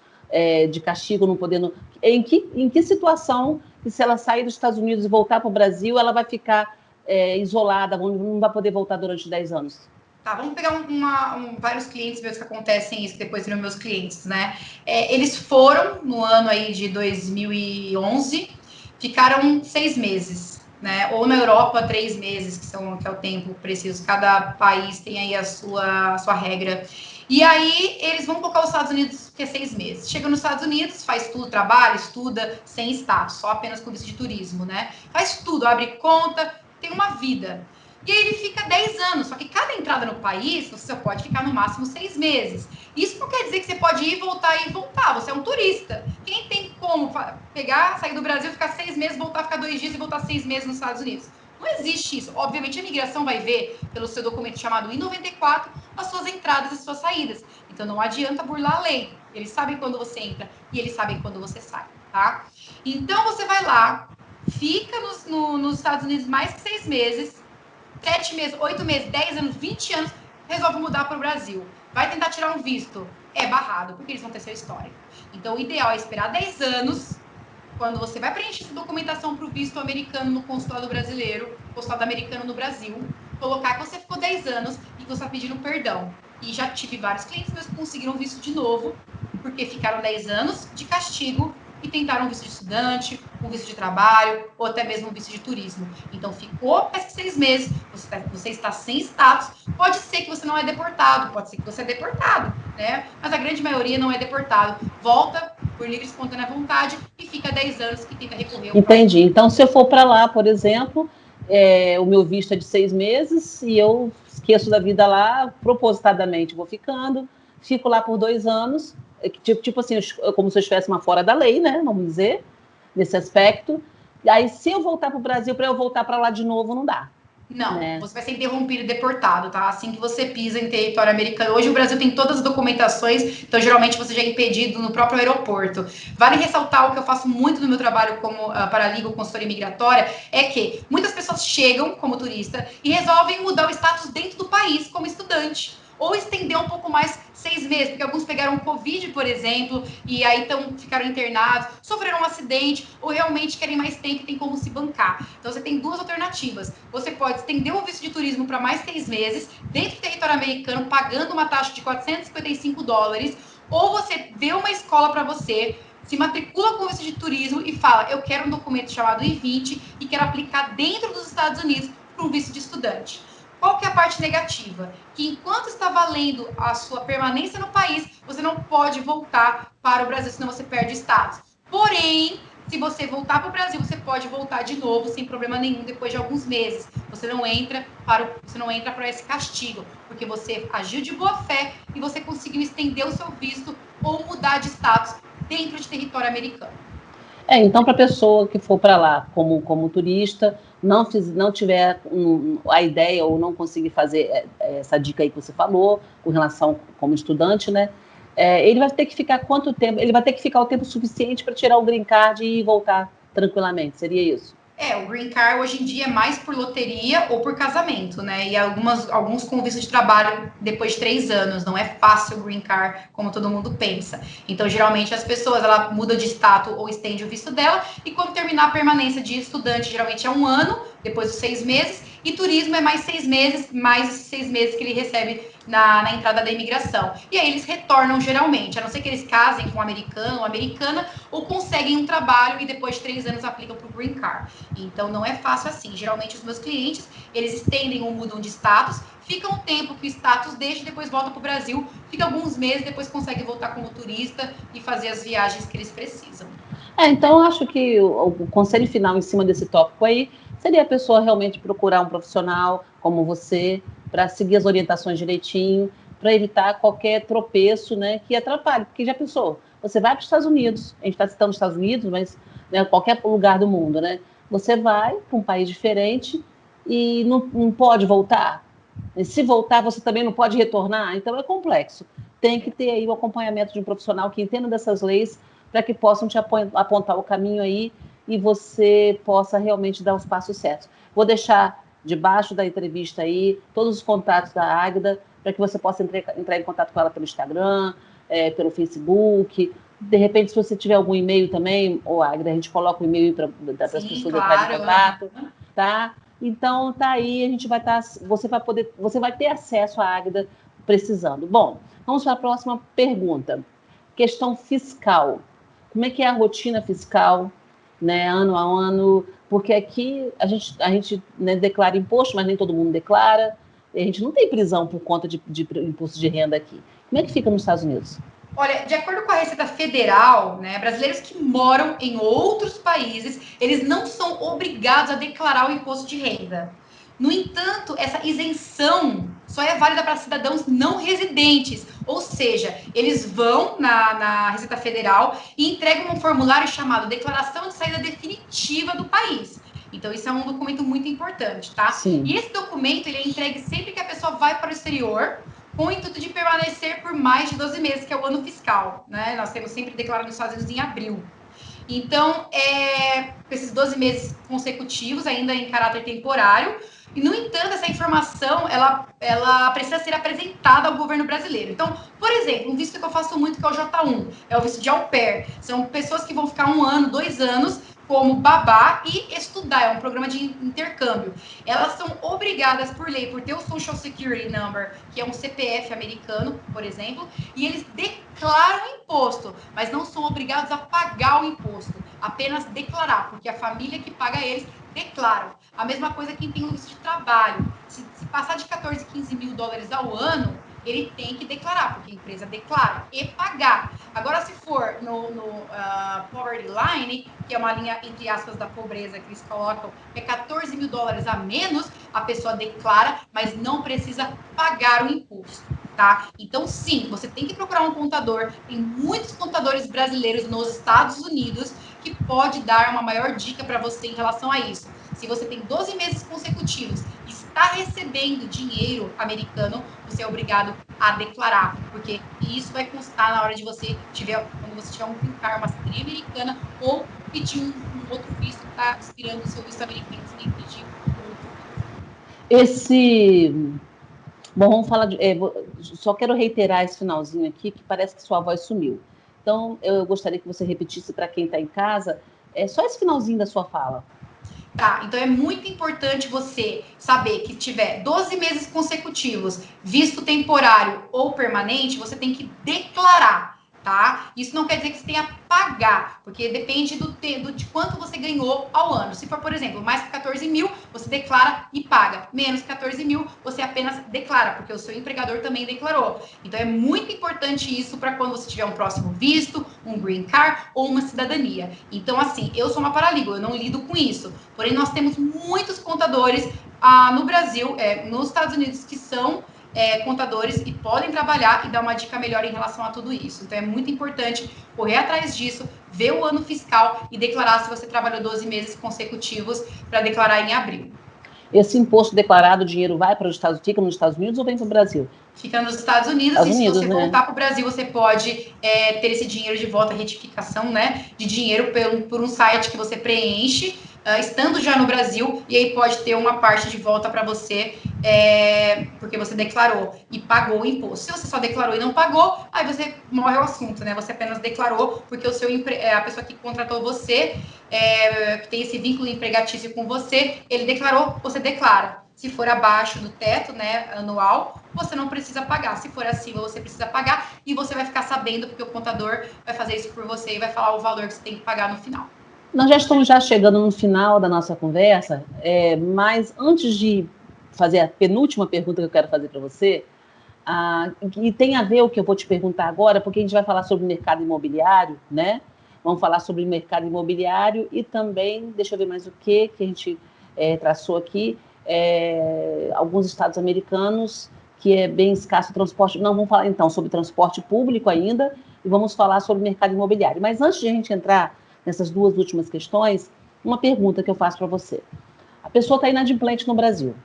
de castigo, não podendo... Em que situação, que se ela sair dos Estados Unidos e voltar para o Brasil, ela vai ficar isolada, não vai poder voltar durante 10 anos? Tá, vamos pegar vários clientes meus que acontecem isso, depois viram meus clientes, né? Eles foram no ano aí de 2011, ficaram 6 meses, né? Ou na Europa, 3 meses, que é o tempo preciso. Cada país tem aí a sua regra. E aí, eles vão colocar os Estados Unidos, que é 6 meses. Chega nos Estados Unidos, faz tudo, trabalha, estuda, sem status, só apenas com visto de turismo, né? Faz tudo, abre conta, tem uma vida. E aí ele fica 10 anos, só que cada entrada no país, você só pode ficar no máximo 6 meses. Isso não quer dizer que você pode ir, voltar e voltar, você é um turista. Quem tem como pegar, sair do Brasil, ficar 6 meses, voltar, ficar 2 dias e voltar 6 meses nos Estados Unidos? Não existe isso. Obviamente, a imigração vai ver, pelo seu documento chamado I-94, as suas entradas e suas saídas. Então, não adianta burlar a lei. Eles sabem quando você entra e eles sabem quando você sai, tá? Então, você vai lá, fica nos Estados Unidos mais que 6 meses, 7 meses, 8 meses, 10 anos, 20 anos, resolve mudar para o Brasil. Vai tentar tirar um visto. É barrado, porque eles vão ter seu histórico. Então, o ideal é esperar 10 anos, quando você vai preencher essa documentação para o visto americano no consulado brasileiro, consulado americano no Brasil, colocar que você ficou 10 anos e que você está pedindo perdão. E já tive vários clientes meus que conseguiram visto de novo, porque ficaram 10 anos de castigo e tentaram um visto de estudante, um visto de trabalho, ou até mesmo um visto de turismo. Então, ficou esses 6 meses, você está sem status, pode ser que você não é deportado, pode ser que você é deportado, né? Mas a grande maioria não é deportado. Volta por livre e espontânea vontade e fica 10 anos e tenta recorrer ao Entendi. Então, se eu for para lá, por exemplo, o meu visto é de 6 meses e eu esqueço da vida lá, propositadamente vou ficando, fico lá por 2 anos, tipo assim, como se eu estivesse uma fora da lei, né? Vamos dizer, nesse aspecto. E aí, se eu voltar para o Brasil, para eu voltar para lá de novo, não dá. Não, né? você vai ser interrompido e deportado, tá? Assim que você pisa em território americano. Hoje o Brasil tem todas as documentações, então geralmente você já é impedido no próprio aeroporto. Vale ressaltar o que eu faço muito no meu trabalho como paralegal, consultoria migratória, é que muitas pessoas chegam como turista e resolvem mudar o status dentro do país como estudante. Ou estender um pouco mais 6 meses, porque alguns pegaram Covid, por exemplo, e aí ficaram internados, sofreram um acidente, ou realmente querem mais tempo e tem como se bancar. Então você tem duas alternativas. Você pode estender o visto de turismo para mais 6 meses, dentro do território americano, pagando uma taxa de $455, ou você vê uma escola para você, se matricula com visto de turismo e fala: eu quero um documento chamado I-20 e quero aplicar dentro dos Estados Unidos para um visto de estudante. Qual que é a parte negativa? Que enquanto está valendo a sua permanência no país, você não pode voltar para o Brasil, senão você perde status. Porém, se você voltar para o Brasil, você pode voltar de novo sem problema nenhum depois de alguns meses. Você não entra para esse castigo, porque você agiu de boa fé e você conseguiu estender o seu visto ou mudar de status dentro de território americano. Então, para a pessoa que for para lá como turista, não tiver a ideia ou não conseguir fazer essa dica aí que você falou, com relação como estudante, né? Ele vai ter que ficar quanto tempo? Ele vai ter que ficar o tempo suficiente para tirar o green card e voltar tranquilamente, seria isso? O green card hoje em dia é mais por loteria ou por casamento, né? E alguns com visto de trabalho depois de 3 anos. Não é fácil o green card, como todo mundo pensa. Então, geralmente, as pessoas, ela muda de status ou estende o visto dela. E quando terminar a permanência de estudante, geralmente é 1 ano, depois dos 6 meses. E turismo é mais 6 meses, mais esses 6 meses que ele recebe na entrada da imigração. E aí eles retornam geralmente, a não ser que eles casem com um americano ou americana, ou conseguem um trabalho e depois de 3 anos aplicam para o green card. Então não é fácil assim. Geralmente os meus clientes, eles estendem ou mudam de status, fica um tempo que o status deixa e depois volta para o Brasil, fica alguns meses, depois consegue voltar como turista e fazer as viagens que eles precisam. Então eu acho que o conselho final em cima desse tópico aí seria a pessoa realmente procurar um profissional como você para seguir as orientações direitinho, para evitar qualquer tropeço, né, que atrapalhe. Porque já pensou, você vai para os Estados Unidos, a gente está citando os Estados Unidos, mas né, qualquer lugar do mundo, né? Você vai para um país diferente e não pode voltar. E se voltar, você também não pode retornar. Então é complexo. Tem que ter aí o acompanhamento de um profissional que entenda dessas leis para que possam te apontar o caminho aí e você possa realmente dar os passos certos. Vou deixar debaixo da entrevista aí todos os contatos da Águida para que você possa entrar em contato com ela pelo Instagram, pelo Facebook. De repente, se você tiver algum e-mail também, Águida, a gente coloca o e-mail para as pessoas entrarem em contato, tá? Então, tá aí, a gente vai estar, você vai ter acesso à Águida precisando. Bom, vamos para a próxima pergunta. Questão fiscal. Como é que é a rotina fiscal, né, ano a ano? Porque aqui a gente né, declara imposto, mas nem todo mundo declara. A gente não tem prisão por conta de imposto de renda aqui. Como é que fica nos Estados Unidos? Olha, de acordo com a Receita Federal, né, brasileiros que moram em outros países, eles não são obrigados a declarar o imposto de renda. No entanto, essa isenção só é válida para cidadãos não residentes, ou seja, eles vão na Receita Federal e entregam um formulário chamado Declaração de Saída Definitiva do País. Então, isso é um documento muito importante, tá? Sim. E esse documento, ele é entregue sempre que a pessoa vai para o exterior, com o intuito de permanecer por mais de 12 meses, que é o ano fiscal, né? Nós temos sempre declarado nos Estados Unidos em abril. Então, esses 12 meses consecutivos, ainda em caráter temporário, e, no entanto, essa informação, ela precisa ser apresentada ao governo brasileiro. Então, por exemplo, um visto que eu faço muito, que é o J1, é o visto de au pair. São pessoas que vão ficar 1 ano, 2 anos, como babá e estudar, é um programa de intercâmbio. Elas são obrigadas por lei, por ter o Social Security Number, que é um CPF americano, por exemplo, e eles declaram imposto, mas não são obrigados a pagar o imposto, apenas declarar, porque a família que paga eles declaram. A mesma coisa quem tem um visto de trabalho. Se passar de 14, 15 mil dólares ao ano, ele tem que declarar, porque a empresa declara e pagar. Agora, se for no Poverty Line, que é uma linha, entre aspas, da pobreza que eles colocam, é 14 mil dólares a menos, a pessoa declara, mas não precisa pagar o imposto, tá? Então, sim, você tem que procurar um contador. Tem muitos contadores brasileiros nos Estados Unidos que pode dar uma maior dica para você em relação a isso. Se você tem 12 meses consecutivos e está recebendo dinheiro americano, você é obrigado a declarar, porque isso vai constar na hora de você quando você tiver um green card, uma cidadania americana, ou pedir um outro visto que está expirando o seu visto americano, você tem que pedir outro. Bom, vamos falar só quero reiterar esse finalzinho aqui, que parece que sua voz sumiu. Então, eu gostaria que você repetisse para quem está em casa, só esse finalzinho da sua fala. Tá, então é muito importante você saber que tiver 12 meses consecutivos, visto temporário ou permanente, você tem que declarar, tá? Isso não quer dizer que você tenha que pagar, porque depende de quanto você ganhou ao ano. Se for, por exemplo, mais que 14 mil, você declara e paga. Menos que 14 mil, você apenas declara, porque o seu empregador também declarou. Então é muito importante isso para quando você tiver um próximo visto, um green card ou uma cidadania. Então, assim, eu sou uma paralígula, eu não lido com isso. Porém, nós temos muitos contadores no Brasil, nos Estados Unidos, que são contadores e podem trabalhar e dar uma dica melhor em relação a tudo isso. Então, é muito importante correr atrás disso, ver o ano fiscal e declarar se você trabalhou 12 meses consecutivos para declarar em abril. Esse imposto declarado, o dinheiro vai para os Estados Unidos, fica nos Estados Unidos ou vem para o Brasil? Fica nos Estados Unidos, e se você voltar para o Brasil, você pode ter esse dinheiro de volta, retificação, né, de dinheiro por um site que você preenche, estando já no Brasil, e aí pode ter uma parte de volta para você, porque você declarou e pagou o imposto. Se você só declarou e não pagou, aí você morre o assunto, né? Você apenas declarou porque a pessoa que contratou você, que tem esse vínculo empregatício com você, ele declarou, você declara. Se for abaixo do teto, né, anual, você não precisa pagar. Se for acima, você precisa pagar, e você vai ficar sabendo, porque o contador vai fazer isso por você e vai falar o valor que você tem que pagar no final. Nós já estamos chegando no final da nossa conversa, mas antes de fazer a penúltima pergunta que eu quero fazer para você, e tem a ver o que eu vou te perguntar agora, porque a gente vai falar sobre o mercado imobiliário, né? Vamos falar sobre o mercado imobiliário e também, deixa eu ver mais o que a gente traçou aqui, alguns estados americanos que é bem escasso o transporte. Não, vamos falar então sobre transporte público ainda e vamos falar sobre o mercado imobiliário. Mas antes de a gente entrar nessas duas últimas questões, uma pergunta que eu faço para você. A pessoa está inadimplente no Brasil,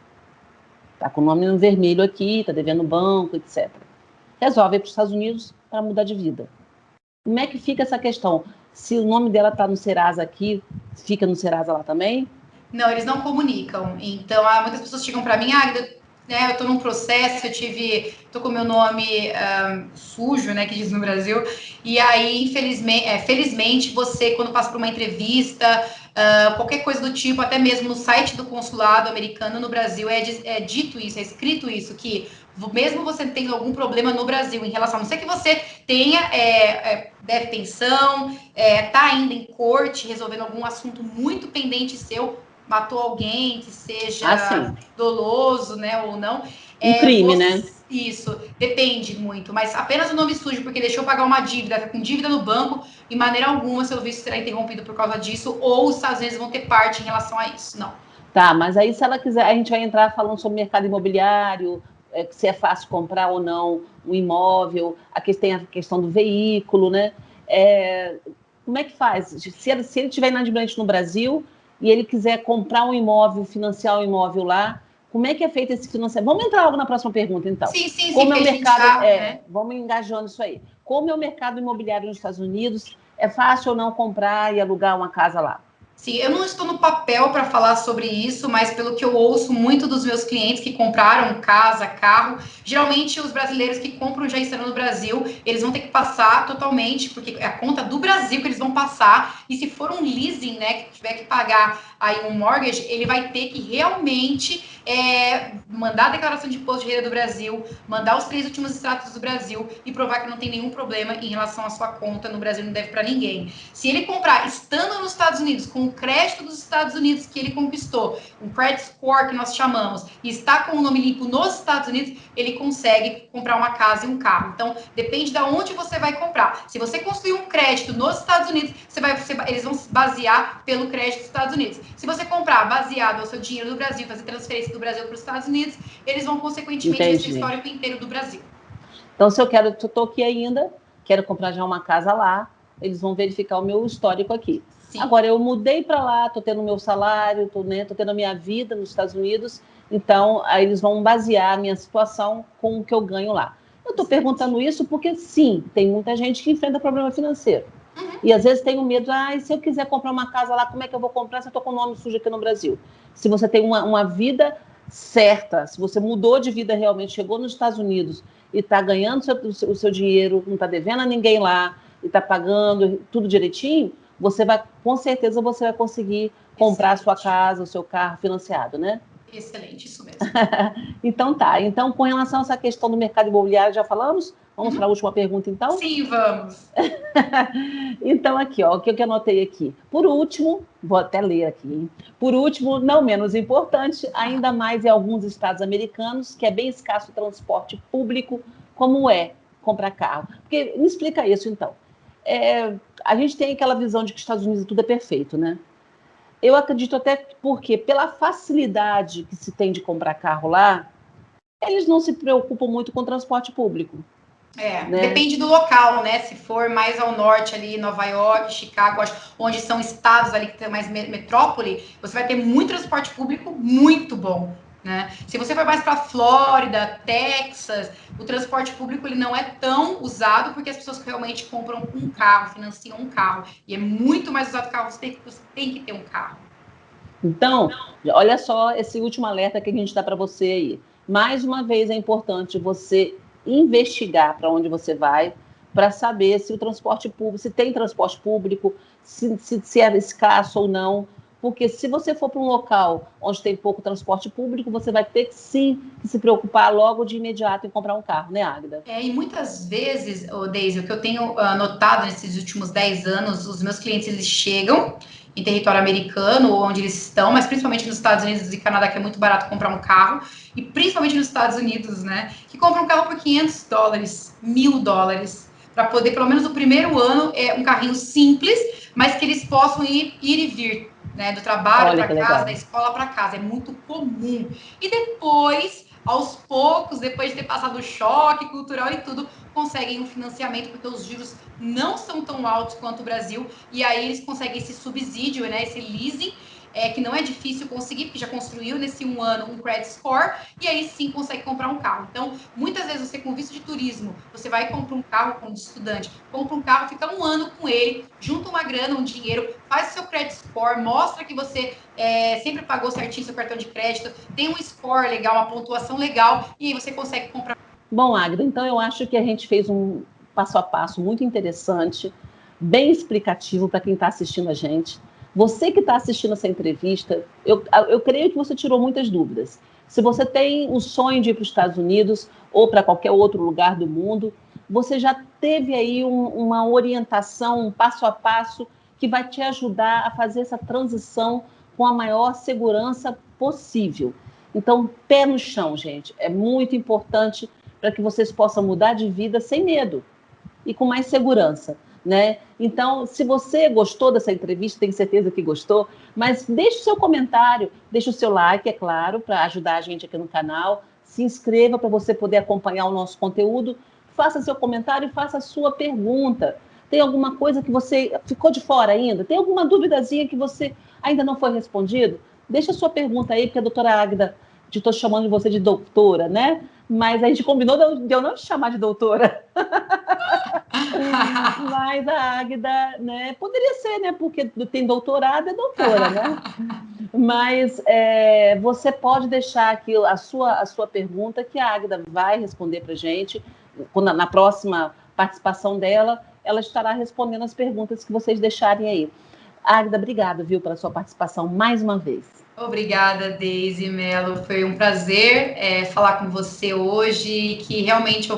está com o nome no vermelho aqui, está devendo banco, etc. Resolve ir para os Estados Unidos para mudar de vida. Como é que fica essa questão? Se o nome dela está no Serasa aqui, fica no Serasa lá também? Não, eles não comunicam. Então, muitas pessoas chegam para mim, né, eu estou num processo, estou com o meu nome sujo, né, que diz no Brasil, e aí, felizmente, você, quando passa por uma entrevista, qualquer coisa do tipo, até mesmo no site do consulado americano no Brasil, dito isso, é escrito isso, que mesmo você tendo algum problema no Brasil em relação, a não ser que você tenha deve pensão, tá ainda em corte, resolvendo algum assunto muito pendente seu, matou alguém, que seja doloso, né, ou não. Um crime, né? Isso, depende muito, mas apenas o nome sujo, porque deixou pagar uma dívida, tá com dívida no banco, de maneira alguma, seu visto será interrompido por causa disso, ou os Estados Unidos vão ter parte em relação a isso, não. Tá, mas aí se ela quiser, a gente vai entrar falando sobre mercado imobiliário, se é fácil comprar ou não um imóvel, tem a questão do veículo, né? Como é que faz? Se ele estiver inadimplente no Brasil e ele quiser comprar um imóvel, financiar um imóvel lá, Como é que é feito esse financiamento? Vamos entrar logo na próxima pergunta, então. Sim, Como é o mercado, né? Vamos engajando isso aí. Como é o mercado imobiliário nos Estados Unidos? É fácil ou não comprar e alugar uma casa lá? Sim, eu não estou no papel para falar sobre isso, mas pelo que eu ouço muito dos meus clientes que compraram casa, carro, geralmente os brasileiros que compram já estando no Brasil, eles vão ter que passar totalmente, porque é a conta do Brasil que eles vão passar, e se for um leasing, né, que tiver que pagar aí um mortgage, ele vai ter que realmente mandar a declaração de imposto de renda do Brasil, mandar os 3 últimos extratos do Brasil e provar que não tem nenhum problema em relação à sua conta no Brasil, não deve para ninguém. Se ele comprar estando nos Estados Unidos, com o crédito dos Estados Unidos que ele conquistou, um credit score que nós chamamos, e está com o nome limpo nos Estados Unidos, ele consegue comprar uma casa e um carro. Então, depende de onde você vai comprar. Se você construir um crédito nos Estados Unidos, eles vão se basear pelo crédito dos Estados Unidos. Se você comprar baseado no seu dinheiro do Brasil, fazer transferência do Brasil para os Estados Unidos, eles vão, consequentemente, ver seu histórico inteiro do Brasil. Então, se eu estou aqui ainda, quero comprar já uma casa lá, eles vão verificar o meu histórico aqui. Sim. Agora, eu mudei para lá, estou tendo o meu salário, estou tendo a minha vida nos Estados Unidos, então, aí eles vão basear a minha situação com o que eu ganho lá. Eu estou perguntando isso porque, sim, tem muita gente que enfrenta problema financeiro. E às vezes tem o medo, se eu quiser comprar uma casa lá, como é que eu vou comprar se eu estou com o nome sujo aqui no Brasil? Se você tem uma vida certa, se você mudou de vida realmente, chegou nos Estados Unidos e está ganhando o seu dinheiro, não está devendo a ninguém lá, e está pagando tudo direitinho, com certeza você vai conseguir comprar a sua casa, o seu carro financiado, né? Excelente, isso mesmo. Então tá. Então, com relação a essa questão do mercado imobiliário, já falamos? Vamos para a última pergunta, então? Sim, vamos. Então, aqui, ó, o que eu anotei aqui. Por último, vou até ler aqui, hein? Por último, não menos importante, ainda mais em alguns estados americanos, que é bem escasso o transporte público, como é comprar carro. Porque, me explica isso, então. A gente tem aquela visão de que os Estados Unidos tudo é perfeito, né? Eu acredito até porque, pela facilidade que se tem de comprar carro lá, eles não se preocupam muito com o transporte público. Né? Depende do local, né? Se for mais ao norte ali, Nova York, Chicago, onde são estados ali que tem mais metrópole, você vai ter muito transporte público muito bom. Né? Se você for mais para Flórida, Texas, o transporte público ele não é tão usado porque as pessoas realmente compram um carro, financiam um carro. E é muito mais usado o carro, você tem que ter um carro. Então, olha só esse último alerta que a gente dá para você aí. Mais uma vez é importante você investigar para onde você vai, para saber se o transporte público, se tem transporte público, se é escasso ou não. Porque se você for para um local onde tem pouco transporte público, você vai ter sim que se preocupar logo de imediato em comprar um carro, né, Águida? E muitas vezes, Deise, o que eu tenho notado nesses últimos 10 anos, os meus clientes eles chegam em território americano, onde eles estão, mas principalmente nos Estados Unidos e Canadá, que é muito barato comprar um carro, e principalmente nos Estados Unidos, né, que compram um carro por $500, $1.000, para poder, pelo menos no primeiro ano, um carrinho simples, mas que eles possam ir e vir, né, do trabalho para casa, legal. Da escola para casa, é muito comum. E depois, aos poucos, depois de ter passado o choque cultural e tudo, conseguem um financiamento, porque os juros não são tão altos quanto o Brasil, e aí eles conseguem esse subsídio, né, esse leasing, que não é difícil conseguir, porque já construiu nesse um ano um credit score, e aí sim consegue comprar um carro. Então, muitas vezes você com visto de turismo, você vai e compra um carro como estudante, compra um carro, fica um ano com ele, junta uma grana, um dinheiro, faz o seu credit score, mostra que você sempre pagou certinho seu cartão de crédito, tem um score legal, uma pontuação legal, e aí você consegue comprar. Bom, Águida, então eu acho que a gente fez um passo a passo muito interessante, bem explicativo para quem está assistindo a gente. Você que está assistindo essa entrevista, eu creio que você tirou muitas dúvidas. Se você tem o sonho de ir para os Estados Unidos ou para qualquer outro lugar do mundo, você já teve aí uma orientação, um passo a passo que vai te ajudar a fazer essa transição com a maior segurança possível. Então, pé no chão, gente. É muito importante para que vocês possam mudar de vida sem medo e com mais segurança. Né? Então, se você gostou dessa entrevista, tenho certeza que gostou, mas deixe o seu comentário, deixe o seu like, é claro, para ajudar a gente aqui no canal, se inscreva para você poder acompanhar o nosso conteúdo, faça seu comentário e faça a sua pergunta. Tem alguma coisa que você ficou de fora ainda? Tem alguma duvidazinha que você ainda não foi respondido? Deixa a sua pergunta aí, porque a doutora Águida estou chamando você de doutora, né? Mas a gente combinou de eu não te chamar de doutora. Mas a Águida, né, poderia ser, né? Porque tem doutorado e doutora, né? Mas você pode deixar aqui a sua pergunta, que a Águida vai responder para a gente. Na próxima participação dela, ela estará respondendo as perguntas que vocês deixarem aí. Águida, obrigada, viu, pela sua participação mais uma vez. Obrigada, Deise Mello. Foi um prazer falar com você hoje, que realmente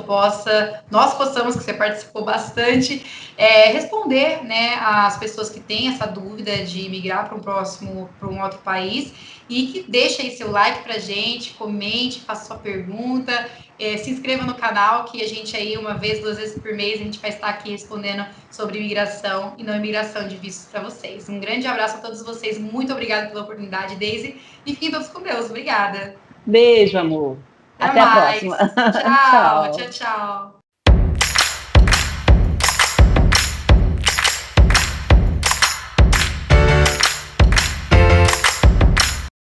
nós possamos, que você participou bastante, responder, né, às pessoas que têm essa dúvida de migrar para um outro país, e que deixe aí seu like para a gente, comente, faça sua pergunta, se inscreva no canal, que a gente aí, uma vez, 2 vezes por mês, a gente vai estar aqui respondendo sobre imigração e não imigração de vistos para vocês. Um grande abraço a todos vocês, muito obrigada pela oportunidade, Deise, e fiquem todos com Deus. Obrigada. Beijo, amor. Até Até a mais. próxima. Tchau, tchau, Tchau. tchau.